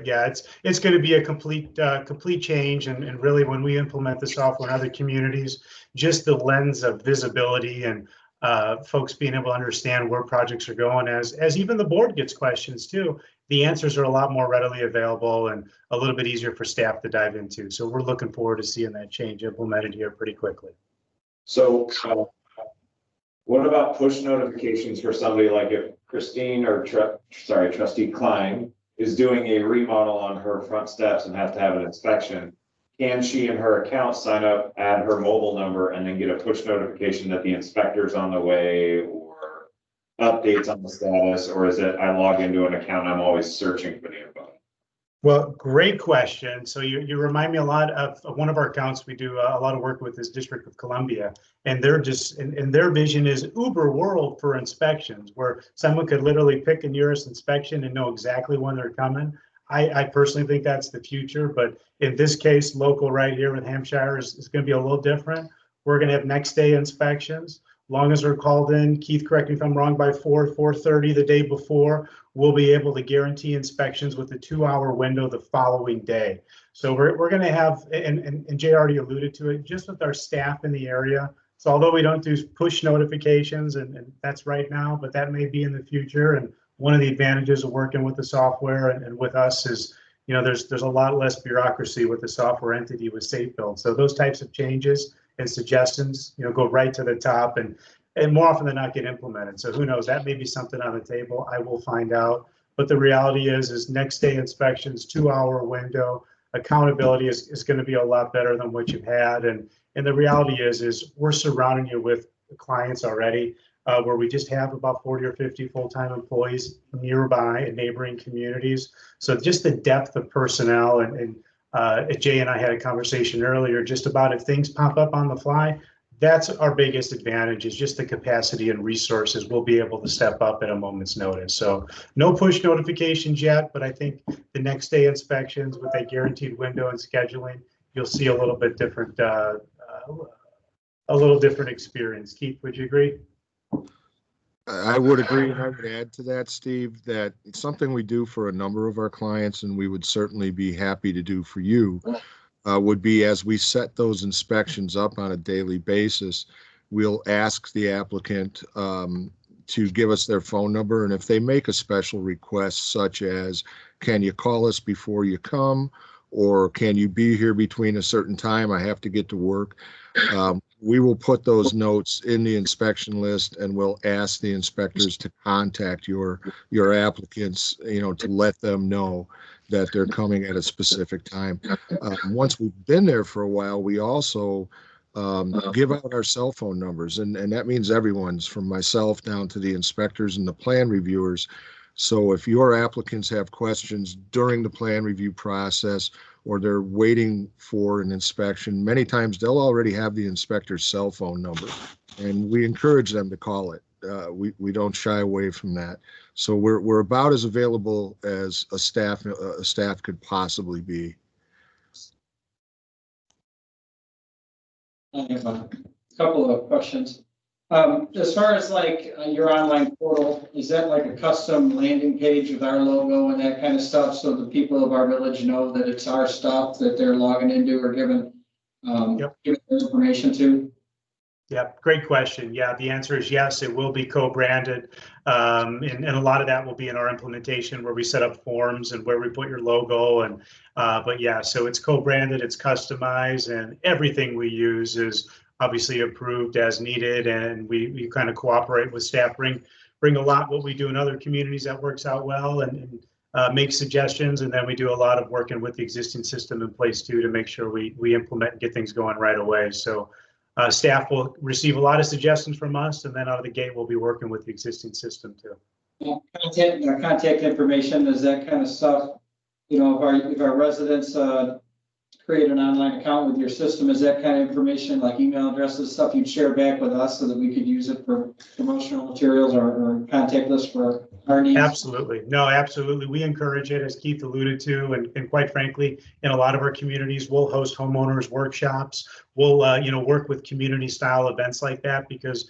Yeah, it's going to be a complete change, and really when we implement the software in other communities, just the lens of visibility and folks being able to understand where projects are going, as even the board gets questions too. The answers are a lot more readily available and a little bit easier for staff to dive into. So we're looking forward to seeing that change implemented here pretty quickly. So what about push notifications for somebody like if Christine or Trustee Klein is doing a remodel on her front steps and has to have an inspection? Can she in her account sign up, add her mobile number, and then get a push notification that the inspector's on the way, or updates on the status? Or is it I log into an account, I'm always searching for the info? Well, great question. So you remind me a lot of one of our accounts we do a lot of work with is District of Columbia. And they're just, and their vision is Uber world for inspections, where someone could literally pick a nearest inspection and know exactly when they're coming. I personally think that's the future, but in this case, local right here with Hampshire is going to be a little different. We're going to have next day inspections. Long as they're called in, Keith, correct me if I'm wrong, by 4:30 the day before, we'll be able to guarantee inspections with a 2-hour window the following day. So we're going to have, and Jay already alluded to it, just with our staff in the area. So although we don't do push notifications, and that's right now, but that may be in the future. And one of the advantages of working with the software and with us is, you know, there's a lot less bureaucracy with the software entity with Safe Build. So those types of changes and suggestions, you know, go right to the top and more often than not get implemented. So who knows, that may be something on the table. I will find out. But the reality is next day inspections, 2-hour window, accountability is going to be a lot better than what you've had. And the reality is we're surrounding you with clients already, where we just have about 40 or 50 full-time employees nearby in neighboring communities. So just the depth of personnel and Jay and I had a conversation earlier just about if things pop up on the fly, that's our biggest advantage is just the capacity and resources we'll be able to step up at a moment's notice. So no push notifications yet, but I think the next day inspections with a guaranteed window and scheduling, you'll see a little bit different, a little different experience. Keith, would you agree? I would agree, and I would add to that, Steve, that it's something we do for a number of our clients, and we would certainly be happy to do for you, would be as we set those inspections up on a daily basis, we'll ask the applicant to give us their phone number, and if they make a special request such as, can you call us before you come, or can you be here between a certain time, I have to get to work, we will put those notes in the inspection list and we'll ask the inspectors to contact your applicants, you know, to let them know that they're coming at a specific time. Once we've been there for a while, we also give out our cell phone numbers, and that means everyone's, from myself down to the inspectors and the plan reviewers. So if your applicants have questions during the plan review process or they're waiting for an inspection, many times they'll already have the inspector's cell phone number, and we encourage them to call it. We don't shy away from that. So we're about as available as a staff could possibly be. I have a couple of questions. As far as like your online portal, is that like a custom landing page with our logo and that kind of stuff, so the people of our village know that it's our stuff that they're logging into or giving their information to? Yeah, great question. Yeah, the answer is yes, it will be co-branded. And a lot of that will be in our implementation where we set up forms and where we put your logo. And but yeah, so it's co-branded, it's customized, and everything we use is obviously approved as needed. And we kind of cooperate with staff, bring a lot what we do in other communities that works out well, and make suggestions. And then we do a lot of working with the existing system in place too, to make sure we implement and get things going right away. So staff will receive a lot of suggestions from us, and then out of the gate, we'll be working with the existing system too. Yeah, contact information, is that kind of stuff, you know, if our residents create an online account with your system, is that kind of information like email addresses, stuff you'd share back with us so that we could use it for promotional materials or contact list for our needs? Absolutely. No, absolutely. We encourage it, as Keith alluded to, and quite frankly, in a lot of our communities, we'll host homeowners workshops. We'll, work with community style events like that, because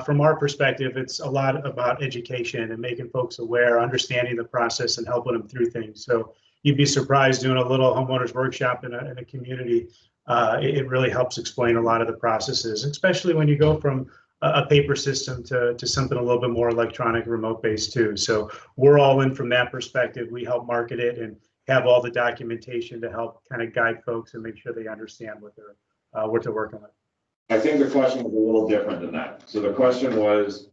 from our perspective, it's a lot about education and making folks aware, understanding the process and helping them through things. So you'd be surprised doing a little homeowners workshop in a community. It really helps explain a lot of the processes, especially when you go from a paper system to something a little bit more electronic, remote based too. So we're all in from that perspective. We help market it and have all the documentation to help kind of guide folks and make sure they understand what they're working with. I think the question was a little different than that. So the question was,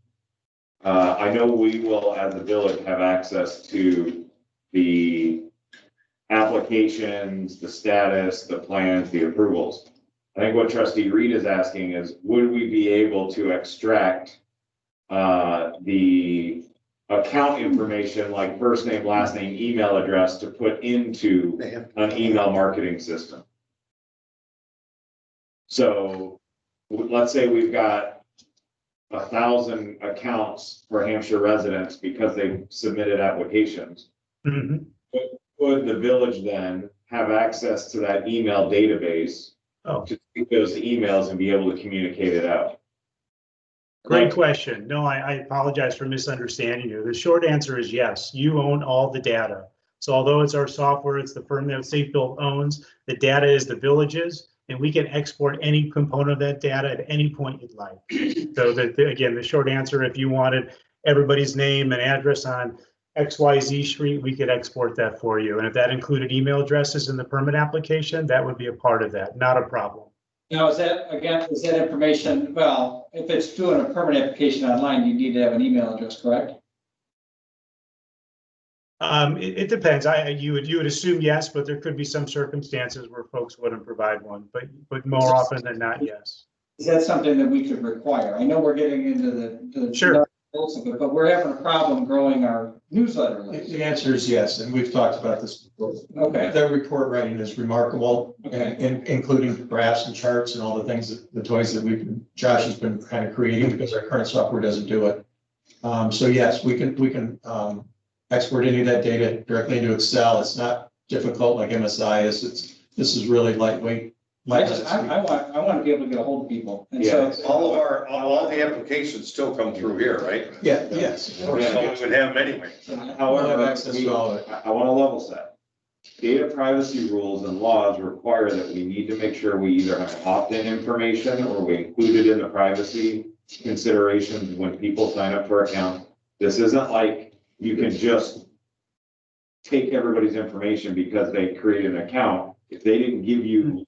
I know we will, as a village, have access to the applications, the status, the plans, the approvals. I think what Trustee Reed is asking is, would we be able to extract the account information like first name, last name, email address to put into an email marketing system. So let's say we've got 1,000 accounts for Hampshire residents because they submitted applications. Mhm. Would the village then have access to that email database? Oh. To take those emails and be able to communicate it out? Great question. No, I apologize for misunderstanding you. The short answer is yes, you own all the data. So although it's our software, it's the firm that Safe Built owns, the data is the village's, and we can export any component of that data at any point you'd like. So again, the short answer, if you wanted everybody's name and address on XYZ street, we could export that for you. And if that included email addresses in the permit application, that would be a part of that, not a problem. Now, is that information, well, if it's doing a permit application online, you need to have an email address, correct? It depends. You would assume yes, but there could be some circumstances where folks wouldn't provide one, but more often than not, yes. Is that something that we could require? I know we're getting into the. Sure. But we're having a problem growing our newsletter list. The answer is yes, and we've talked about this before. Okay. Their report writing is remarkable, including graphs and charts and all the things that the toys that Josh has been kind of creating because our current software doesn't do it. So yes, we can export any of that data directly into Excel. It's not difficult like MSI is. This is really lightweight. I want to be able to get a hold of people. And Yeah, so all the applications still come through here, right? Yeah, yes. So we would have them anyway. However, We'll have access to all of it. I want to level set. Data privacy rules and laws require that we need to make sure we either have opt-in information or we include it in the privacy considerations when people sign up for accounts. This isn't like you can just take everybody's information because they created an account. If they didn't give you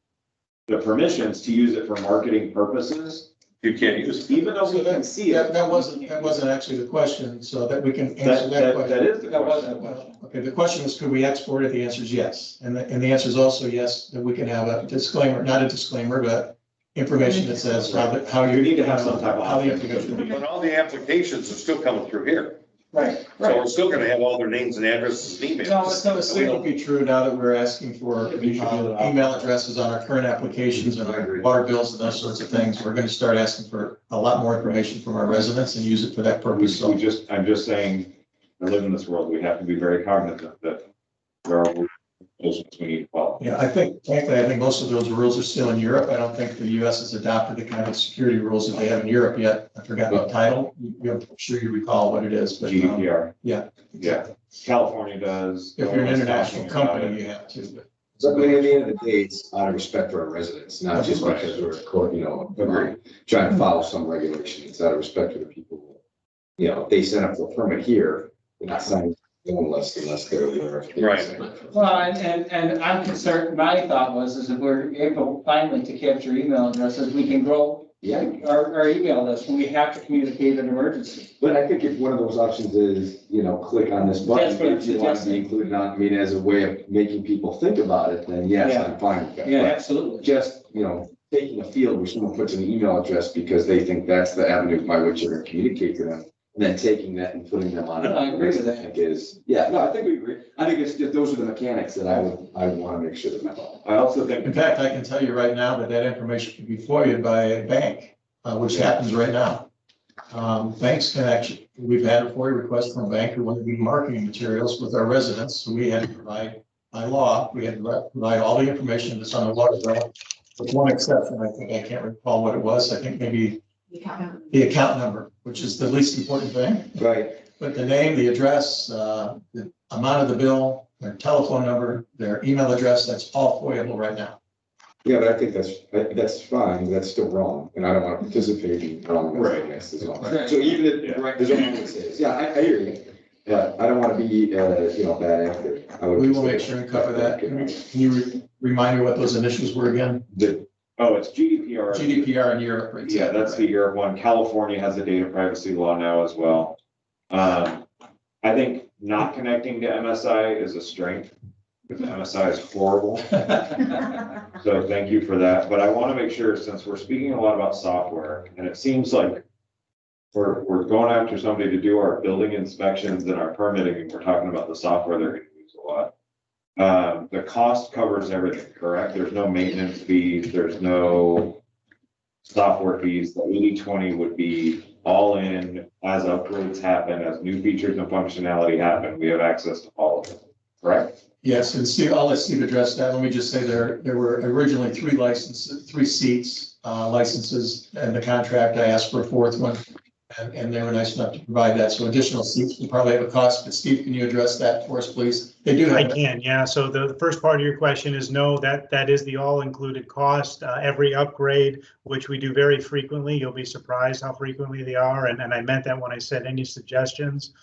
the permissions to use it for marketing purposes, you can't use it. Even though we can see it. That wasn't actually the question, so that we can answer that question. That is the question. Okay, the question is, could we export it? The answer is yes. And the answer is also yes, that we can have a disclaimer, not a disclaimer, but information that says how you need to have some type of. how the information. But all the applications are still coming through here. Right. So we're still gonna have all their names and addresses and No, emails. so The same will be true now that we're asking for email addresses on our current applications and our water bills and those sorts of things. We're gonna start asking for a lot more information from our residents and use it for that purpose. So I'm just saying, I live in this world, we have to be very cognizant that there are rules we need to follow. yeah, frankly, I think most of those rules are still in Europe. I don't think the US has adopted the kind of security rules that they have in Europe yet. I forgot the title. I'm sure you recall what it is, but. GDPR. Yeah. Yeah, California does. If you're an international company, you have to, but. So, I mean, at the end of the day, it's out of respect for our residents, not just because we're a court, trying to follow some regulation. It's out of respect for the people. If they sign up for a permit here, they're not signing unless they're aware of. Right. Well, and I'm concerned, my thought is if we're able finally to capture email addresses, we can grow our email list when we have to communicate an emergency. But I think if one of those options is, click on this button, That's what I'm if you want to be suggesting. included on, as a way of making people think about it, then yes, Yeah. I'm fine with that. Yeah, But absolutely. just, taking a field where someone puts an email address because they think that's the avenue by which you're going to communicate to them, and then taking that and putting them on. No, I agree with that. I think I think we agree. I think it's just, those are the mechanics that I would want to make sure that I follow. I also think. In fact, I can tell you right now that information can be FOIA'd by a bank, which happens right now. Banks can actually, we've had a FOIA request from a bank who wanted to do marketing materials with our residents, so we had to provide, by law, we had to provide all the information that's on the water bill. With one exception, I can't recall what it was. I think maybe the account number, which is the least important thing. Right. But the name, the address, the amount of the bill, their telephone number, their email address, that's all FOIAble right now. Yeah, but I think that's fine. That's still wrong, and I don't want to participate in wrong. Right. As well. Right. So even if, there's only one that says, I hear you. But I don't want to be, bad actor. We will make sure and cover that. Can you remind me what those initials were again? It's GDPR. GDPR in Europe. Right? Yeah, that's the Europe one. California has a data privacy law now as well. I think not connecting to MSI is a strength, because MSI is horrible. So thank you for that. But I want to make sure, since we're speaking a lot about software, and it seems like we're going after somebody to do our building inspections and our permitting, and we're talking about the software they're gonna use a lot. The cost covers everything, correct? There's no maintenance fees, there's no software fees. The 80/20 would be all in as upgrades happen, as new features and functionality happen, we have access to all of it, correct? Yes, and Steve, I'll let Steve address that. Let me just say there were originally 3 licenses, 3 seats, licenses, and the contract, I asked for a 4th one. And they were nice enough to provide that. So additional seats will probably have a cost, but Steve, can you address that for us, please? They do I have. can, yeah. So the first part of your question is no, that is the all-included cost. Every upgrade, which we do very frequently, you'll be surprised how frequently they are. And I meant that when I said any suggestions,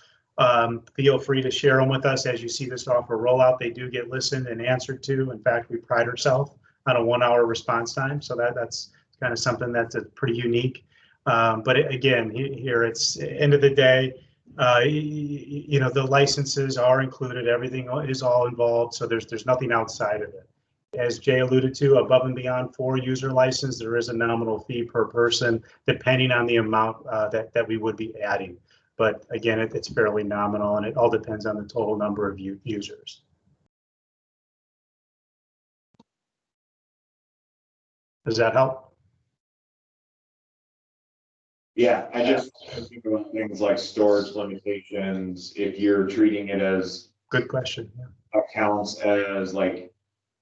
feel free to share them with us. As you see this software rollout, they do get listened and answered to. In fact, we pride ourselves on a 1-hour response time. So that's kind of something that's pretty unique. But again, here it's end of the day, you know, the licenses are included, everything is all involved. So there's nothing outside of it. As Jay alluded to, above and beyond 4 user license, there is a nominal fee per person, depending on the amount that we would be adding. But again, it's fairly nominal, and it all depends on the total number of users. Does that help? Yeah, I just think about things like storage limitations, if you're treating it as Good question. Yeah. accounts as like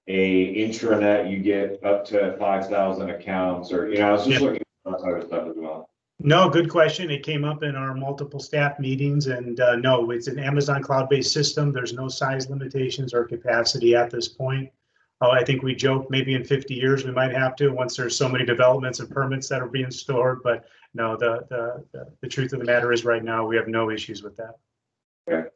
a intranet, you get up to 5,000 accounts, or, you know, I was just looking at that type of stuff as well. No, good question. It came up in our multiple staff meetings, and no, it's an Amazon cloud-based system. There's no size limitations or capacity at this point. I think we joke maybe in 50 years we might have to, once there's so many developments and permits that are being stored. But no, the truth of the matter is right now we have no issues with that. Okay.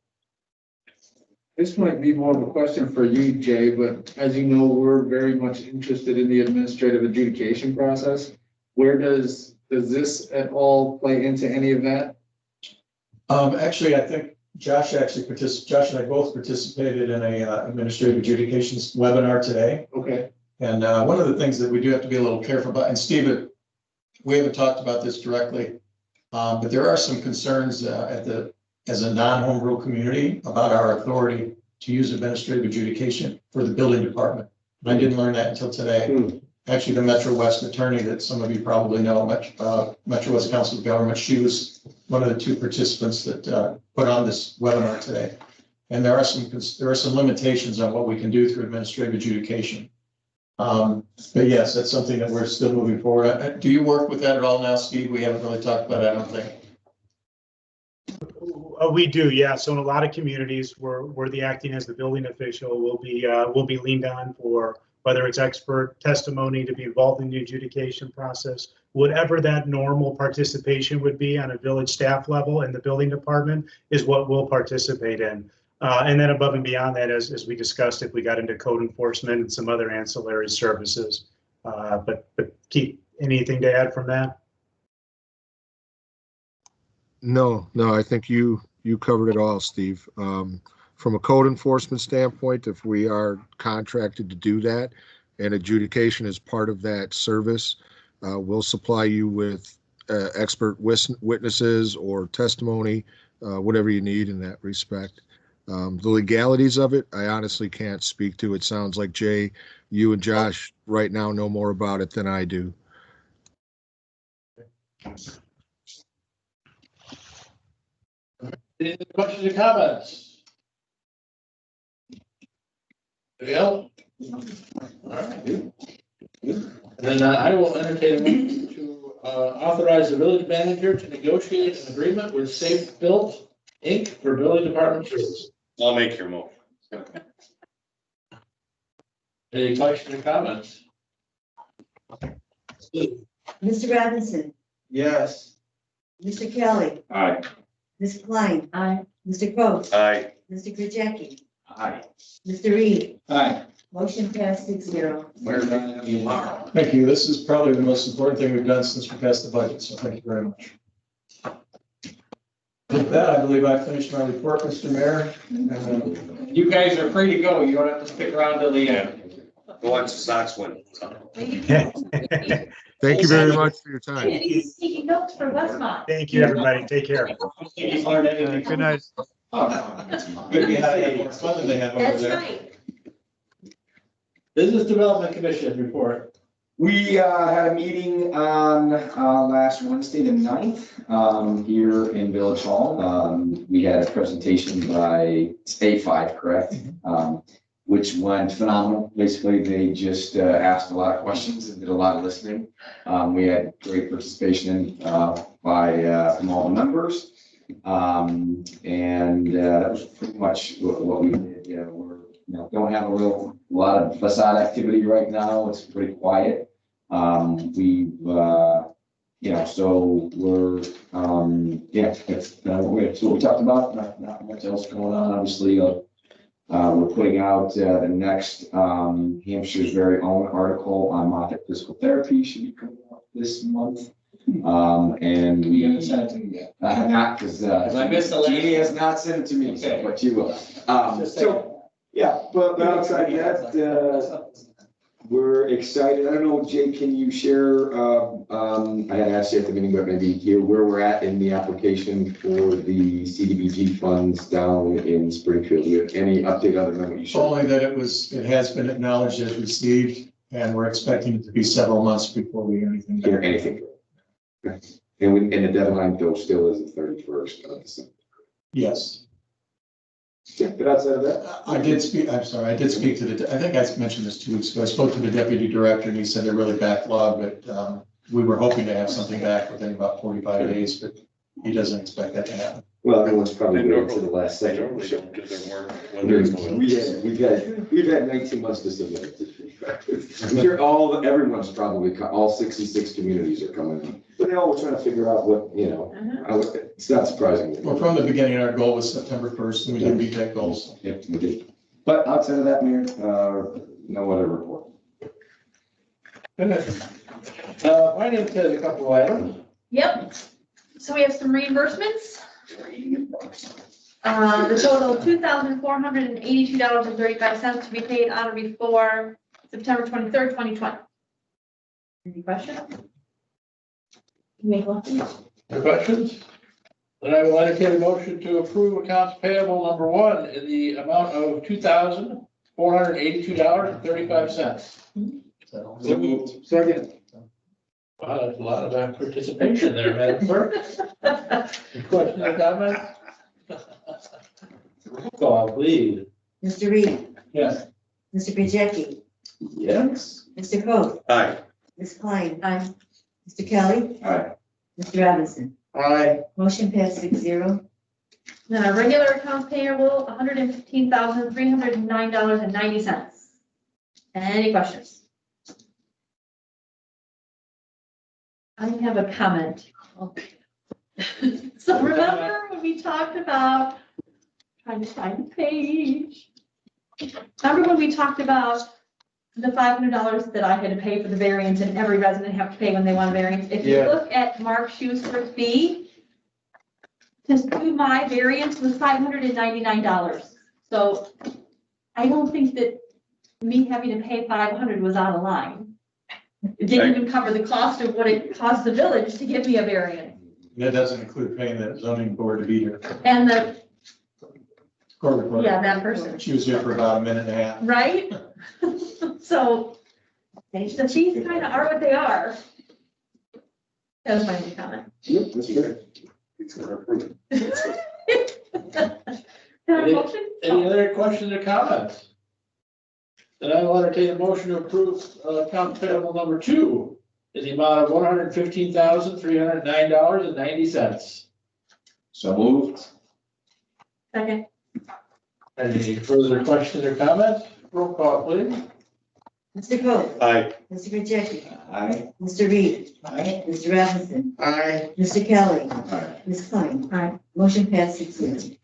This might be more of a question for you, Jay, but as you know, we're very much interested in the administrative adjudication process. Where does this at all play into any of that? Actually, I think Josh and I both participated in a administrative adjudications webinar today. Okay. And one of the things that we do have to be a little careful about, and Steve, we haven't talked about this directly, but there are some concerns as a non-home rule community about our authority to use administrative adjudication for the building department. And I didn't learn that until today. Actually, the Metro West attorney that some of you probably know, Metro West Council of Government, she was one of the 2 participants that put on this webinar today. And there are some limitations on what we can do through administrative adjudication. But yes, that's something that we're still moving forward. Do you work with that at all now, Steve? We haven't really talked about it, I don't think. We do, yeah. So in a lot of communities where the acting as the building official will be leaned on for whether it's expert testimony to be involved in the adjudication process, whatever that normal participation would be on a village staff level in the building department is what we'll participate in. And then above and beyond that, as we discussed, if we got into code enforcement and some other ancillary services. But Keith, anything to add from that? No, I think you covered it all, Steve. From a code enforcement standpoint, if we are contracted to do that and adjudication is part of that service, we'll supply you with expert witnesses or testimony, whatever you need in that respect. The legalities of it, I honestly can't speak to. It sounds like Jay, you and Josh right now know more about it than I do. Any questions or comments? All right. Then I will entertain a motion to authorize the village manager to negotiate an agreement with Safe Built Inc. for building department services. I'll make your move. Any questions or comments? Mr. Robinson, Yes. Mr. Kelly, Aye. Ms. Klein. Aye. Mr. Coe. Aye. Mr. Krajewski. Aye. Mr. Reed. Aye. Motion passed 6-0. Thank you. This is probably the most important thing we've done since we passed the budget, so thank you very much. With that, I believe I finished my report, Mr. Mayor. You guys are free to go. You don't have to stick around till the end. Go watch the Sox win. Thank you very much for your time. He's taking notes for Westmont. Thank you, everybody. Take care. Good night. That's That's right. Business Development Commission report. We had a meeting on last Wednesday, the 9th, here in Village Hall. We had a presentation by A5, correct? Which went phenomenal. Basically, they just asked a lot of questions and did a lot of listening. We had great participation from all the members. And that was pretty much what we did. We're don't have a lot of facade activity right now. It's pretty quiet. So we're, that's what we talked about. Not much else going on. Obviously, we're putting out the next Hampshire's very own article on Moffitt physical therapy. Should be coming out this month. And we haven't sent it to me yet. Not because I missed the last. Jeannie has not sent it to me, so, but you will. But outside that, we're excited. I don't know, Jay, can you share, I had asked you at the meeting, but maybe here, where we're at in the application for the CDBG funds down in Springfield? Do you have any update other than what you shared? Only that it has been acknowledged as received, and we're expecting it to be several months before we hear anything. Hear anything? Okay. And the deadline though still is the 31st of December. Yes. Yeah, but outside of that, I did speak to I think I mentioned this 2 weeks ago. I spoke to the deputy director and he said they're really backlogged, but we were hoping to have something back within about 45 days, but he doesn't expect that to happen. well, everyone's probably waiting to the last They second. normally don't get their work when there's going. We've had 19 months to submit it. I'm sure everyone's probably, all 66 communities are coming in. But they all were trying to figure out what, it's not surprising. Well, from the beginning, our goal was September 1st, and we didn't meet that goal. So. Yep, we did. But outside of that, Mayor, no other report. Finance has a couple of items. Yep. So we have some reimbursements. The total of $2,482.35 to be paid on or before September 23rd, 2020. Any questions? Any questions? Then I will entertain a motion to approve accounts payable number 1 in the amount of $2,482.35. So moved. Second. Wow, there's a lot of participation there, Madam Clerk. Questions or comments? Roll call, please. Mr. Reed, Yes. Mr. Gajeki, Yes. Mr. Coe, Aye. Ms. Klein, Aye. Mr. Kelly, Aye. Mr. Robinson. Aye. Motion passed 6-0. Then our regular accounts payable, $115,309.90. Any questions? I have a comment. So remember when we talked about, trying to find the page. Remember when we talked about the $500 that I had to pay for the variance and every resident have to pay when they want a variance? If you Yeah. look at Mark Schuster's fee, to do my variance was $599. So I don't think that me having to pay $500 was out of line. It didn't even cover the cost of what it cost the village to give me a variance. That doesn't include paying the zoning board to be here. And the, Court reporter. yeah, that person, She was here for about a minute and a half. right? So the fees kind of are what they are. That was my only comment. Yep, that's good. Any other questions or comments? Then I will entertain a motion to approve account payable number 2 in the amount of $115,309.90. So moved. Second. Any further questions or comments? Roll call, please. Mr. Coe, Aye. Mr. Gajeki, Aye. Mr. Reed, Aye. Mr. Robinson, Aye. Mr. Kelly, Aye. Ms. Klein. Aye. Motion passed 6-0.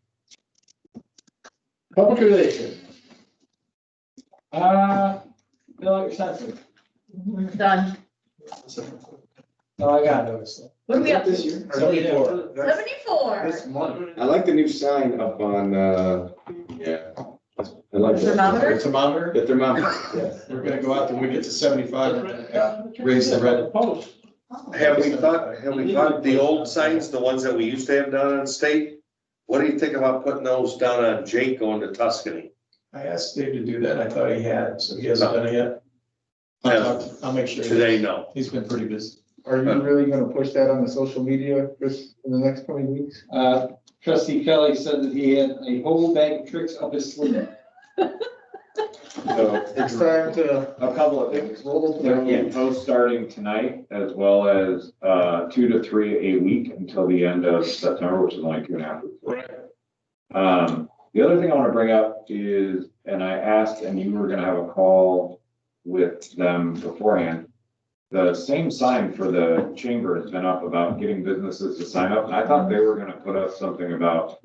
Public relations. Feel like sensitive. Done. No, I got noticed. What are we up to? This year? 74. 74. This month. I like the new sign up on, I like The that. thermometer? The thermometer, The thermometer, yeah. we're gonna go out there, we get to 75, we're gonna raise the red. Post. Have we thought the old signs, the ones that we used to have down on State? What do you think about putting those down on Jake going to Tuscany? I asked Dave to do that, I thought he had, so he hasn't done it yet. I'll make sure. Today, no. He's been pretty busy. Are you really gonna push that on the social media, Chris, in the next coming weeks? Trustee Kelly said that he had a whole bag of tricks up his sleeve. So It's time to a couple of things. roll There will be the. posts starting tonight as well as 2 to 3 a week until the end of September, which is only 2.5 weeks. Right. The other thing I want to bring up is, and I asked, and you were gonna have a call with them beforehand. The same sign for the chamber has been up about getting businesses to sign up, and I thought they were gonna put up something about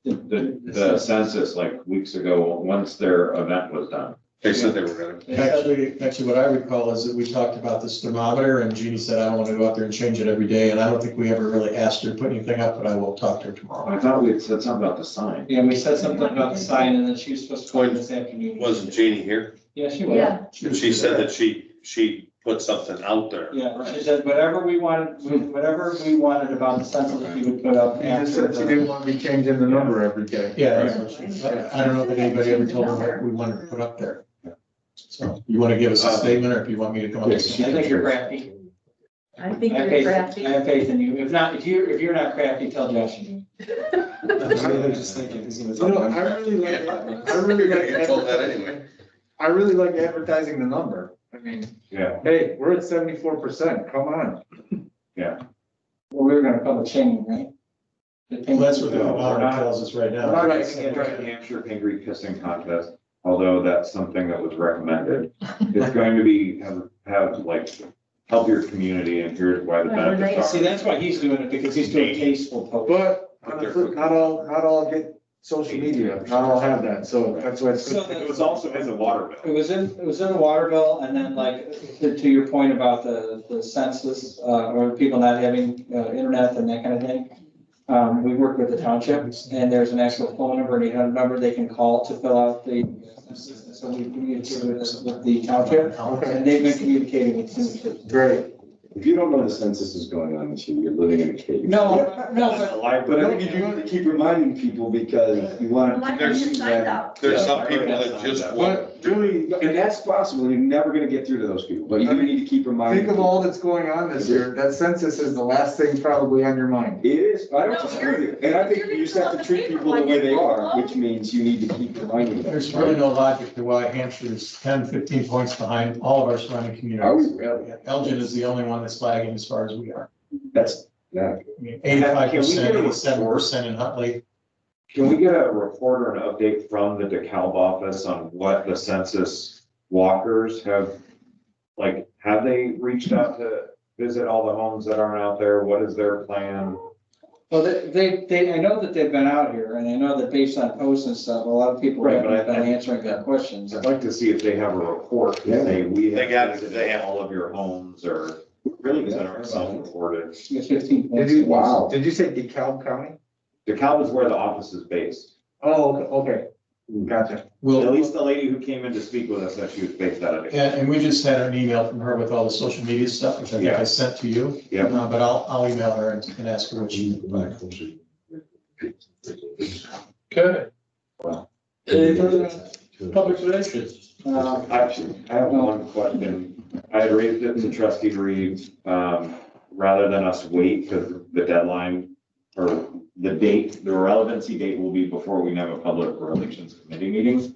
the census like weeks ago, once their event was done. They said they were gonna. Actually, what I recall is that we talked about this thermometer and Jeannie said, I don't want to go out there and change it every day. And I don't think we ever really asked her to put anything up, but I will talk to her tomorrow. I thought we had said something about the sign. Yeah, we said something about the sign and then she was supposed to call this afternoon. Wasn't Jeannie here? Yeah, she was. Yeah. She said that she put something out there. Yeah, she said whatever we wanted about the census, we would put up You just after. said she didn't want to be changing the number every day. Yeah, that's what she said. I don't know that anybody ever told her what we wanted to put up there. So you want to give us a statement or if you want me to come up with I something? think you're crafty. I think I have you're faith, crafty. I have faith in you. If not, if you're not crafty, tell Josh. I'm just thinking, he's gonna. You know, I really like, You're told that anyway. I really like advertising the number. I mean, Yeah, hey, we're at 74%, come on. Well, we were gonna call it shaming, right? Well, that's what the thermometer tells us right we're now. not going to New Hampshire Pingree Pissing Contest, although that's something that was recommended. It's going to be, have like, help your community, and here's why the benefits See, are. that's why he's doing it, because he's doing tasteful posts. But on the flip, not all get social media, not all have that, so that's why it's So good. It was also in the water bill. It was in the water bill, and then like, to your point about the census, or people not having, internet and that kind of thing. We work with the township, and there's an actual phone number, an 800 number they can call to fill out the census. So we communicate with the township, and they've been communicating with you. Great. If you don't know the census is going on this year, you're living in a cave. No, But I think you need to keep reminding people because you want Well, I to. have your signs out. There's some people that just won't. But really, and that's possible, you're never gonna get through to those people, but you do need to keep reminding. Think of all that's going on this year, that census is the last thing probably on your mind. It is, I No, don't disagree with you, and I think you're you just have to treat people the way they are, which means you need to keep reminding them. There's really no logic to why Hampshire is 10, 15 points behind all of our surrounding Are we communities. really? Elgin is the only one that's lagging as far as we are. That's, yeah. I mean, Can we 85%, get a 87% in Huntley. Can we get a report or an update from the DeKalb office on what the census walkers have? Like, have they reached out to visit all the homes that aren't out there? What is their plan? well, I know that they've been out here, and I know that based on posts and stuff, a lot of people Right, have but been answering their questions. I'd like to see if they have a report, to say, we They got have it, they visited have- all of your homes, or things that aren't self-reported. It's 15 Did points. you, Wow. did you say DeKalb County? DeKalb is where the office is based. Oh, okay, gotcha. At We'll, least the lady who came in to speak with us said she was based out of DeKalb. and we just had an email from her with all the social media stuff, which I think I sent to you. Yep. But I'll email her and ask her what she. Okay. Any further public relations? Actually, I have one question. I had raised it to trustee Reeves, rather than us wait, because the deadline or the date, the relevancy date will be before we have a public relations committee meeting.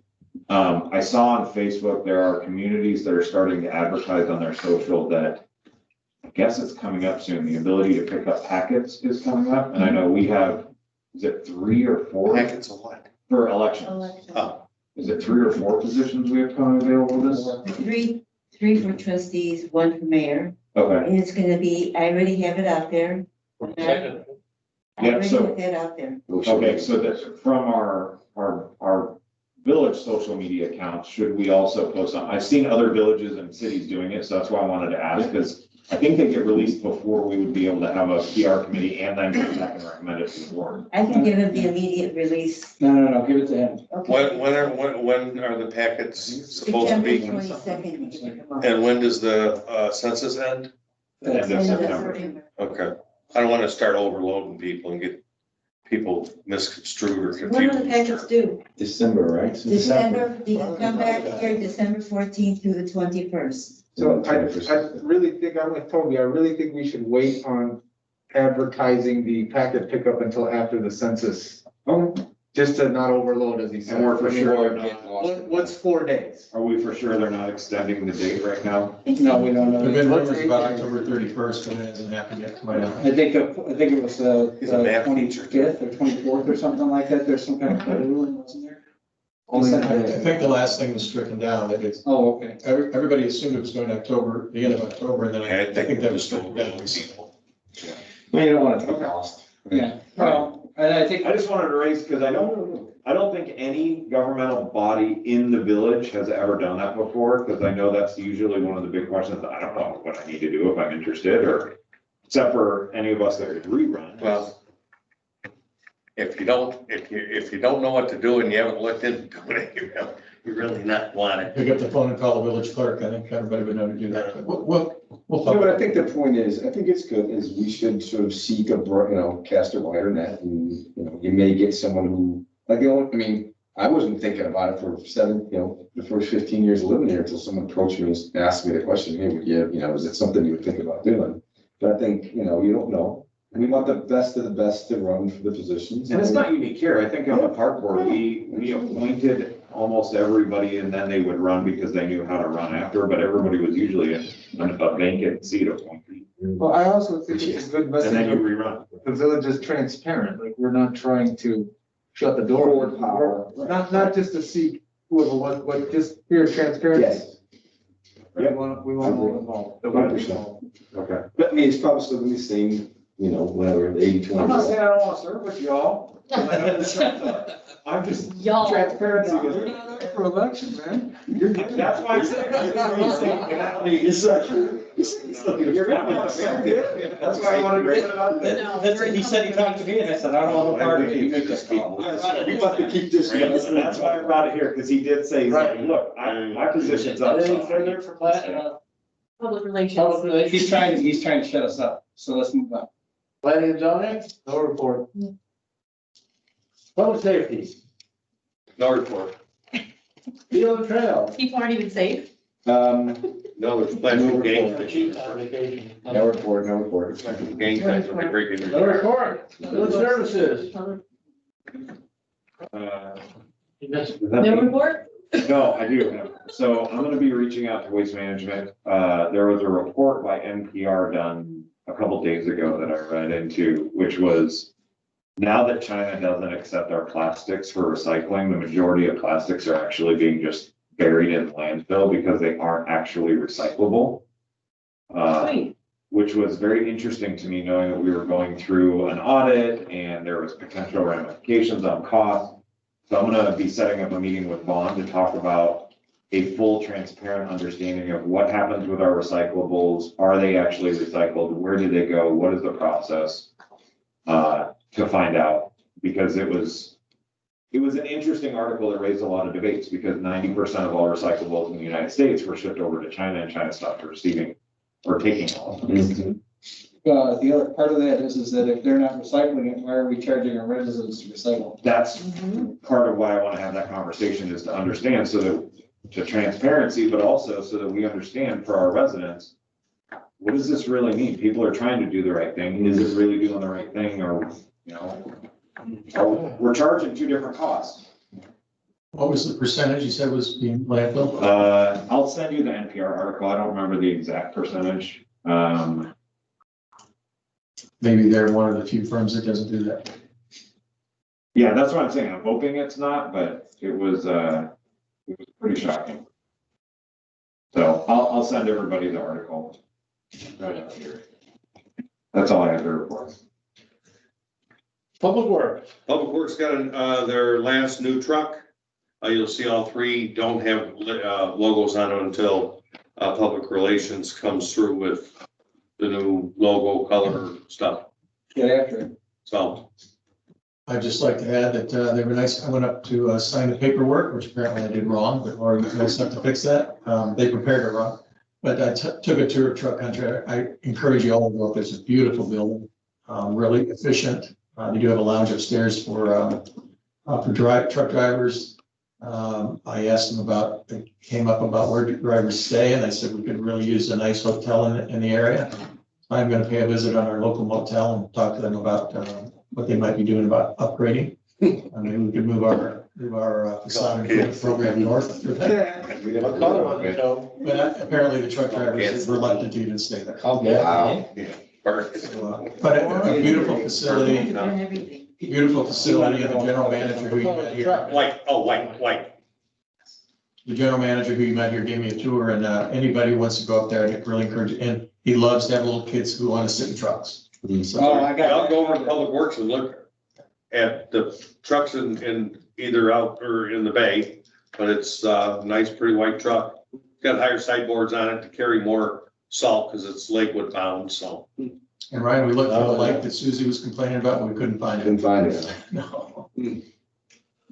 I saw on Facebook, there are communities that are starting to advertise on their social that I guess it's coming up soon. The ability to pick up packets is coming up. And I know we have, is it 3 or 4 Packets of what? for elections? Oh. Is it 3 or 4 positions we have coming available this? Three for trustees, one for mayor. Okay. And it's gonna be, I already have it out there. Second. I Yeah, already so- put that out there. Okay, so that from our village social media accounts, should we also post on? I've seen other villages and cities doing it, so that's why I wanted to ask, because I think they get released before we would be able to have a PR committee and then come back and recommend it to the board. I can give him the immediate release. No, give it to him. Okay. When are the packets supposed to be? September 22nd. And when does the census end? End of End of September. September. Okay, I don't want to start overloading people and get people misconstrued or When are the packets confused. due? December, right? December, you can come back here December 14th through the 21st. So I really think, I'm with Toby, I really think we should wait on advertising the packet pickup until after the census. Just to not overload, as he said. And we're for sure not- What's 4 days? Are we for sure they're not extending the date right now? No, we don't know. There've been rumors about October 31st, but it hasn't happened yet, to my knowledge. I think it was, He's a math teacher. 25th or 24th or something like that. There's some kind of ruling, wasn't there? I think the last thing was stricken down, that it's, Oh, okay. everybody assumed it was going to October, the end of October, and then I think that was stricken down. Well, you don't want it to be lost. Yeah, well, and I think. I just wanted to raise, because I don't think any governmental body in the village has ever done that before, because I know that's usually one of the big questions. I don't know what I need to do if I'm interested, or except for any of us that could rerun. Well, if you don't know what to do and you haven't looked into it, you really not want it. Pick up the phone and call the village clerk, I think everybody would know to do that, but we'll No, but I think the point is, I think it's good, is we should sort of seek cast a wider net, and, you may get someone who, I wasn't thinking about it for the first 15 years of living here until someone approached me and asked me the question, hey, is it something you would think about doing? But I think, you don't know. We want the best of the best to run for the positions. And it's not unique here. I think on the park board, we appointed almost everybody, and then they would run because they knew how to run after, but everybody was usually a vacant seat appointee. Well, I also think it's a good And then you message. rerun. The village is transparent, like, we're not trying to shut the door. Not just to seek whoever, what, just pure transparency. Yes. We want all involved. The one involved. Okay. But it's probably still gonna be the same, whatever, 80-20. I'm not saying I don't want to serve with y'all. I'm just Y'all. transparency. You're not up for election, man. That's why I'm saying. You're gonna be That's why I wanted to bring it up. He said he talked to me and I said, I don't want to part of it. You make this call. We want to keep this. That's why I brought it here, because he did say, he's like, look, my position's up. Anything further from that? Public relations. Public relations. He's trying to shut us up. So let's move on. Planning and zoning, no report. Public safety, No report. field and trail. People aren't even safe. No, it's like No gang report. things. Vacation. No report. Gang things will be breaking. No report, field services. No report? No, I do have. So I'm gonna be reaching out to Waste Management. There was a report by NPR done a couple days ago that I read into, which was now that China doesn't accept our plastics for recycling, the majority of plastics are actually being just buried in landfill because they aren't actually recyclable. Sweet. Which was very interesting to me, knowing that we were going through an audit and there was potential ramifications on cost. So I'm gonna be setting up a meeting with Bond to talk about a full transparent understanding of what happens with our recyclables. Are they actually recycled? Where do they go? What is the process? To find out, because it was an interesting article that raised a lot of debates, because 90% of all recyclables in the United States were shipped over to China, and China stopped receiving or taking all of them. The other part of that is that if they're not recycling it, why are we charging our residents to recycle? That's part of why I want to have that conversation, is to understand, so that, to transparency, but also so that we understand for our residents, what does this really mean? People are trying to do the right thing. Is it really doing the right thing, or, we're charging two different costs? What was the percentage you said was being landfill? I'll send you the NPR article. I don't remember the exact percentage. Maybe they're one of the few firms that doesn't do that. Yeah, that's what I'm saying. I'm hoping it's not, but it was pretty shocking. So I'll send everybody the article. Right out here. That's all I have to report. Public Works. Public Works got their last new truck. You'll see all three don't have, logos on them until, public relations comes through with the new logo color stuff. Get after it. So, I'd just like to add that they were nice. I went up to sign the paperwork, which apparently I did wrong, but Laura was nice enough to fix that. They prepared it wrong. But I took a tour of Truck Country. I encourage you all to go up. It's a beautiful building, really efficient. They do have a lounge upstairs for truck drivers. I asked them it came up about where drivers stay, and I said we could really use a nice hotel in the area. I'm going to pay a visit on our local motel and talk to them about what they might be doing about upgrading. I mean, we could move our facade improvement program north for that. But apparently the truck drivers is reluctant to even stay there. Wow. But a beautiful facility, beautiful facility, and the general manager who you met here. white. The general manager who you met here gave me a tour, and anybody who wants to go up there, I really encourage you. And he loves to have little kids who want to sit in trucks. So I'll go over to Public Works and look at the trucks in either out or in the bay, but it's a nice, pretty white truck. Got higher sideboards on it to carry more salt because it's Lakewood bound, so. And Ryan, we looked for the lake that Susie was complaining about, and we couldn't find it. Couldn't find it. No.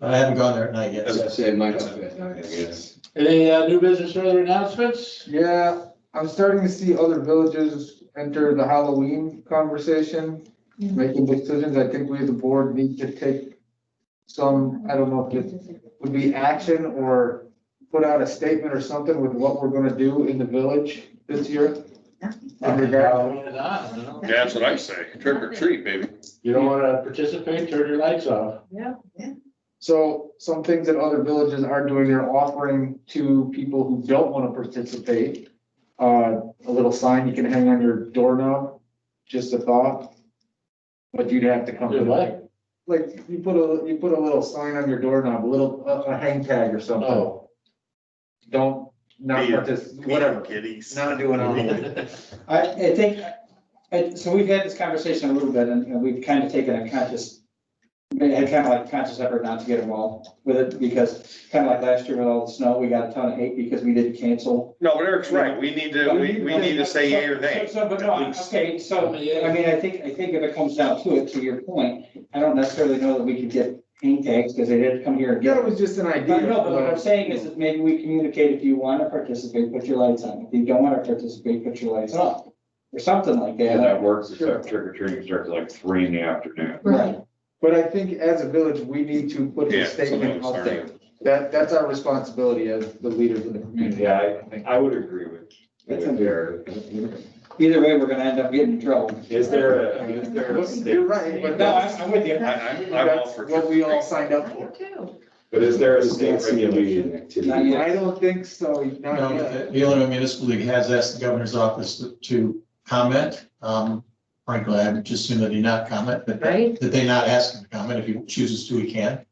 I haven't gone there at night yet. As I said, might have been, I guess. Any new business or other announcements? Yeah, I'm starting to see other villages enter the Halloween conversation, making decisions. I think we as a board need to take some, I don't know if it would be action or put out a statement or something with what we're gonna do in the village this year. In regard, That's what I say, trick or treat, baby. You don't want to participate, turn your lights off. Yeah. so some things that other villages are doing, they're offering to people who don't want to participate, a little sign you can hang on your doorknob, just a thought. But you'd have to come to like, you put a little sign on your doorknob, a hang tag or something. Oh. Don't, not participate, whatever, Kitties. not doing it. I think, so we've had this conversation a little bit and we've kind of taken a conscious, had kind of like conscious effort not to get involved with it because kind of like last year with all the snow, we got a ton of hate because we didn't cancel. No, but Eric's right, we need to say yea or nay. But no, okay, so, I mean, I think if it comes down to it, to your point, I don't necessarily know that we could get hang tags because they did come here and Yeah, get. it was just an But idea. no, but what I'm saying is that maybe we communicate, if you want to participate, put your lights on. If you don't want to participate, put your lights off. Or something like that. And that works, except trick or treating starts at like 3 PM. Right. But I think as a village, we need to put Yeah, a statement something out there. That's our responsibility as the leaders of the community. Yeah, I would agree with. Either way, we're gonna end up getting in trouble. Is there a You're right, but No, that's, I'm with you. I'm all that's for what we all signed up for. but is there a state regulation? Not yet. I don't think so, not No, yet. the Illinois Municipal League has asked the governor's office to comment. Frankly, I would just assume that he not comment, but Right. that they not ask him to comment. If he chooses to, he can.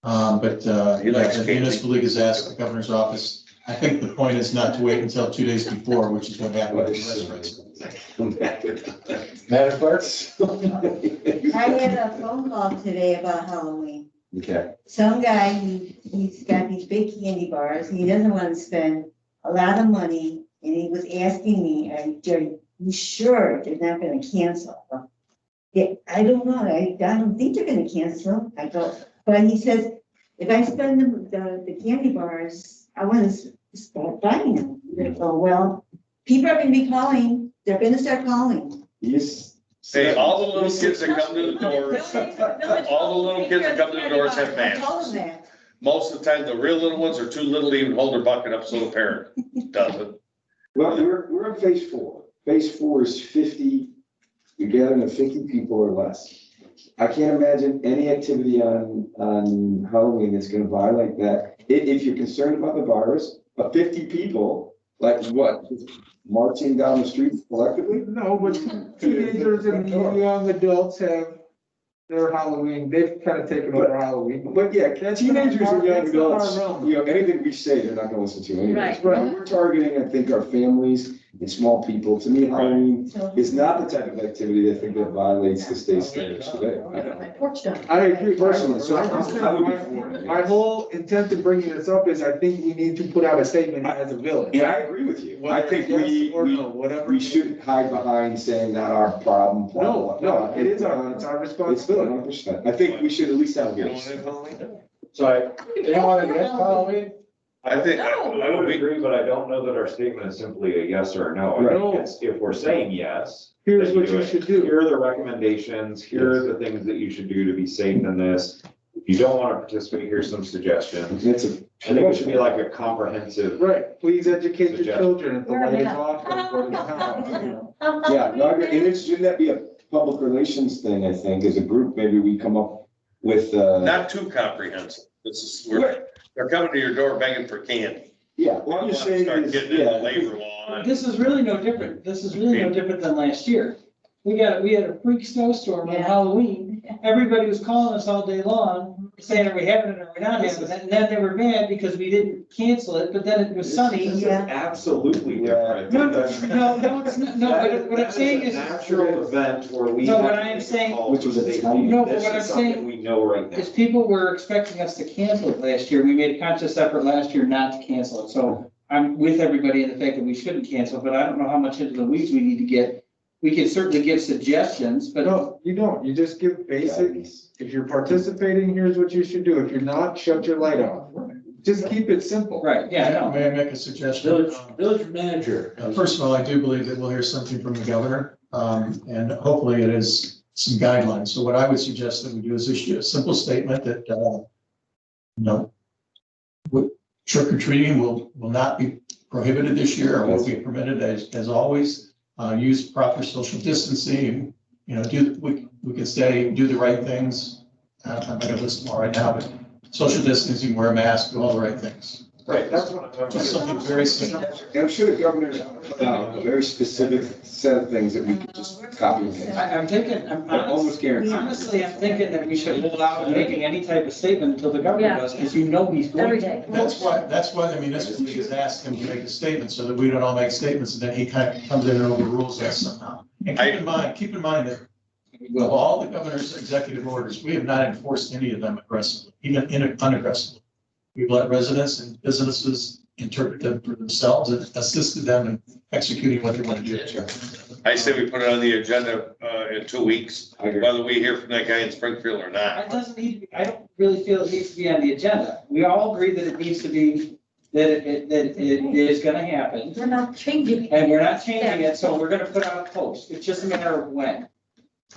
But He likes the camping. municipal league has asked the governor's office. I think the point is not to wait until 2 days before, which is what happened with the restaurants. Madam Clerk? I had a phone call today about Halloween. Okay. Some guy, he's got these big candy bars, he doesn't want to spend a lot of money, and he was asking me, are you sure they're not gonna cancel? Yeah, I don't know, I don't think they're gonna cancel. I go, but he says, if I spend the candy bars, I want to start buying them. I go, well, people are gonna be calling, they're gonna start calling. Yes. Hey, all the little kids that come to the doors, all the little kids that come to the doors have I told masks. him that. Most of the time, the real little ones are too little to even hold their bucket up, so the parent does it. Well, we're in phase 4. Phase 4 is 50, you're gathering of 50 people or less. I can't imagine any activity on Halloween that's gonna violate that. If you're concerned about the virus, but 50 people, like what, marching down the street collectively? No, but teenagers and young adults have their Halloween, they've kind of taken over Halloween. But yeah, teenagers and young That's not our adults, realm. you know, anything we say, they're not gonna listen to anyways. Right. We're targeting, I think, our families and small people. To me, Halloween is not the type of activity I think that violates the state standards today. I agree Personally, so My whole intent of bringing this up is I think we need to put out a statement as a village. And I agree with you. I think Yes or no, whatever. we shouldn't hide behind saying not our problem. blah, blah, No, blah. it is it's our It's responsibility. 100%. I think we should at least have a voice. So anyone against Halloween? I think, I would agree, but I don't know that our statement is simply a yes or a no. I Right. think it's, if we're saying yes. Here's then what do you it. should do. Here are the recommendations, here are the things that you should do to be safe in this. If you don't want to participate, here's some suggestions. It's a. I think it should be like a comprehensive. Right, please educate your Suggestion. children if the light is off. or the town. Yeah, no, I agree. And it's, shouldn't that be a public relations thing, I think, as a group, maybe we come up with, not too comprehensive. This is, they're coming to your door begging for candy. yeah, what I'm just saying Start is, getting into yeah. labor law. This is really no different. This is really no different than last year. We had a freak snowstorm on Yeah. Halloween. Everybody was calling us all day long, saying, are we having it or we're not having it? And then they were mad because we didn't cancel it, but then it was sunny. This is Yeah. absolutely different. No, it's not, no, what I'm saying is. That was a natural event where we. No, had what to I am make saying- calls Which was a to say, tiny- No, but this what is I'm something saying We know right now. is people were expecting us to cancel it last year. We made a conscious effort last year not to cancel it. So I'm with everybody in the fact that we shouldn't cancel, but I don't know how much into the weeds we need to get. We can certainly give suggestions, but No, you don't. You just give basics. If you're participating, here's what you should do. If you're not, shut your light off. Just keep it simple. right, yeah, no. May I make a suggestion? Village manager. First of all, I do believe that we'll hear something from the governor, and hopefully it is some guidelines. So what I would suggest that we do is issue a simple statement that, trick or treating will not be prohibited this year or will be permitted as always. Use proper social distancing, we can say, do the right things. I'm not gonna list them all right now, but social distancing, wear a mask, do all the right things. Right, that's what I'm talking about. Just something very simple. And I'm sure the governor put out a very specific set of things that we could just copy and paste. I'm thinking, I'm Almost guaranteed. honestly, I'm thinking that we should hold out making any type of statement until the governor Yeah. does, because you know he's going Every to. day. That's why the municipal league has asked him to make a statement so that we don't all make statements and then he kind of comes in and overrules us somehow. And keep in mind that of all the governor's executive orders, we have not enforced any of them aggressively, even unaggressively. We've let residents and businesses interpret them for themselves and assisted them in executing what they want to do. I say we put it on the agenda, in 2 weeks, whether we hear from that guy in Springfield or It not. doesn't need to be, I don't really feel it needs to be on the agenda. We all agree that it needs to be, that it is gonna happen. We're not changing. And we're not changing it, so we're gonna put out a post. It's just a matter of when.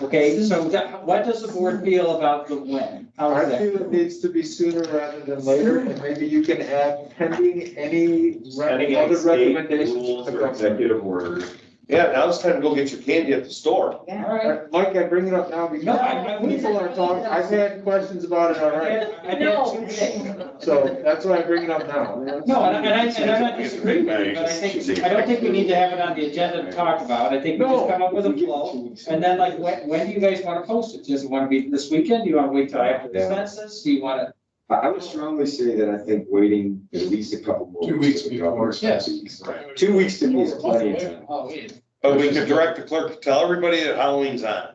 Okay, so what does the board feel about the when? How I is that? feel it needs to be sooner rather than later, and maybe you can add pending any Setting other state recommendations. rules to the or governor. executive orders. Yeah, now it's time to go get your candy at the store. All right. Mike, I bring it up now No, I- because people are talking, I've had questions about it already, I did. so that's why I bring it up now. No, and I'm not disagreeing with you, but I don't think we need to have it on the agenda to talk about. I think we just come up with a flow. And then like, when do you guys want to post it? Does it want to be this weekend? Do you want to wait till after the census? Do you want to? I would strongly say that I think waiting at least a couple more. 2 weeks for the before. governor. Yes. 2 weeks to me is plenty of time. But we could direct the clerk to tell everybody that Halloween's on.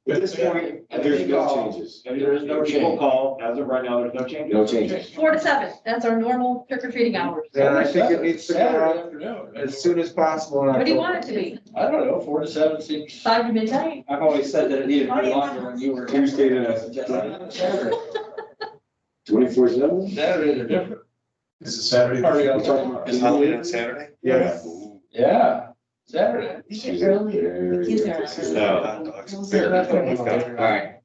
At this point, there's no changes. There is no people call, as of right now, there's no changes. No changes. 4 to 7, that's our normal trick or treating hours. And I think it needs to go Saturday out afternoon. as soon as possible. in What do you October. want it to be? I don't know, 4 to 7 seems. 5 to midnight? I've always said that it needed to be longer when you were. Tuesday to Saturday. 24/7? Saturdays are different. Is it Saturday? Party We're on talking about- Is Halloween on Saturday? Yes. Yeah, Saturday. Very- Kids are- No, hot dogs and beer. All right.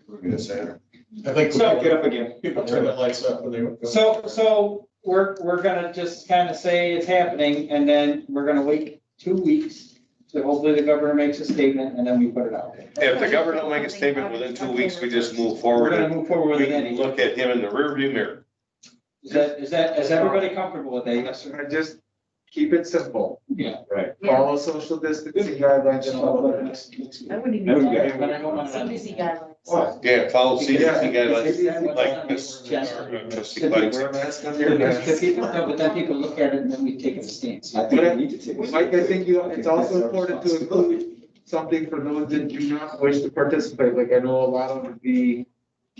We're gonna Saturday. I think So- Get up again. people turn the lights up when they. So we're gonna just kind of say it's happening and then we're gonna wait 2 weeks. So hopefully the governor makes a statement and then we put it out. If the governor don't make a statement within 2 weeks, we just move We're forward gonna and move forward we with it can anyway. look at him in the rearview mirror. Is everybody comfortable with that? Yes, sir? I just keep it simple. Yeah. Follow social distancing guidelines and all that. I wouldn't No, even. you got it. But I don't want to- CDC guidelines. Yeah, follow CDC Yeah. guidelines, like this. Trustee Bites. No, but then people look at it and then we take a stance. I think we need to take. Mike, I think it's also important to include something for those that do not wish to participate. Like I know a lot of the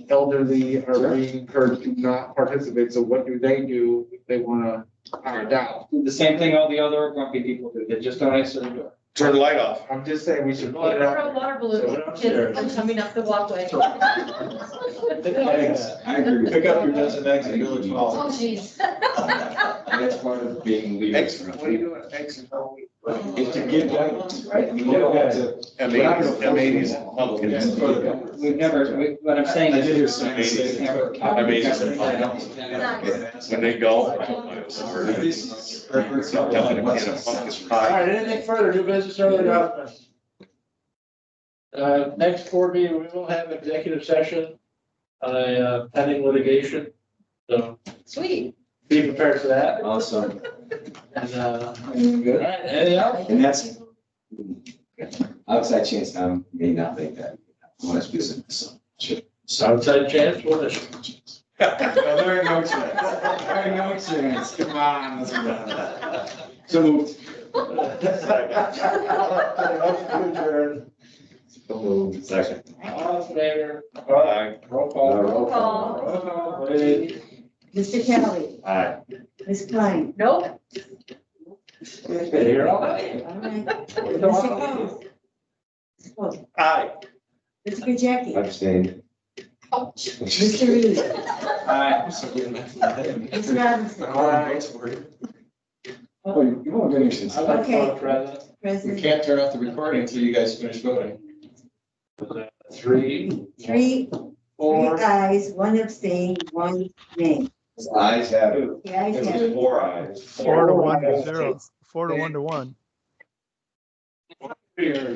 elderly are being encouraged to not participate. So what do they do if they want to opt out? The same thing all the other grumpy people do, they just don't answer the door. Turn the light off. I'm just saying we should put it Throw out. a water balloon, So kids are coming up the walkway. I agree. Pick up your dozen eggs at Village Hall. Oh, jeez. That's part of being leaders. What are you doing? Thanks. It's to give guidance, right? We don't have to. M80s. We've never, what I'm saying I is. did hear someone say. When they go. All right, anything further, new business or other announcements? Next board meeting, we will have executive session, pending litigation, so Sweet. be prepared for that. Awesome. And, Good. all right, anything else? And that's outside chance, may not think that. Honest business. Sure. Outside chance, what is? There ain't no chance. There ain't no chance. Come on. let's go. So moved. Second. All in favor? Aye. Roll call. Roll call. Roll call, please. Mr. Kelly, Aye. Ms. Klein. Nope. Here, all right. All right. Mr. Mr. Aye. Mr. Jackie, Abstained. Mr. Reed, Aye. Ms. Robinson, Oh, you won't get any. I'd like to call the Okay. president. We President, can't turn off the recording until you guys finish voting. 3, three 4. ayes, one abstain, one nay. Eyes have it. The ayes have it. 4 ayes. 4 to 1 to 0, 4 to 1 to 1. Here.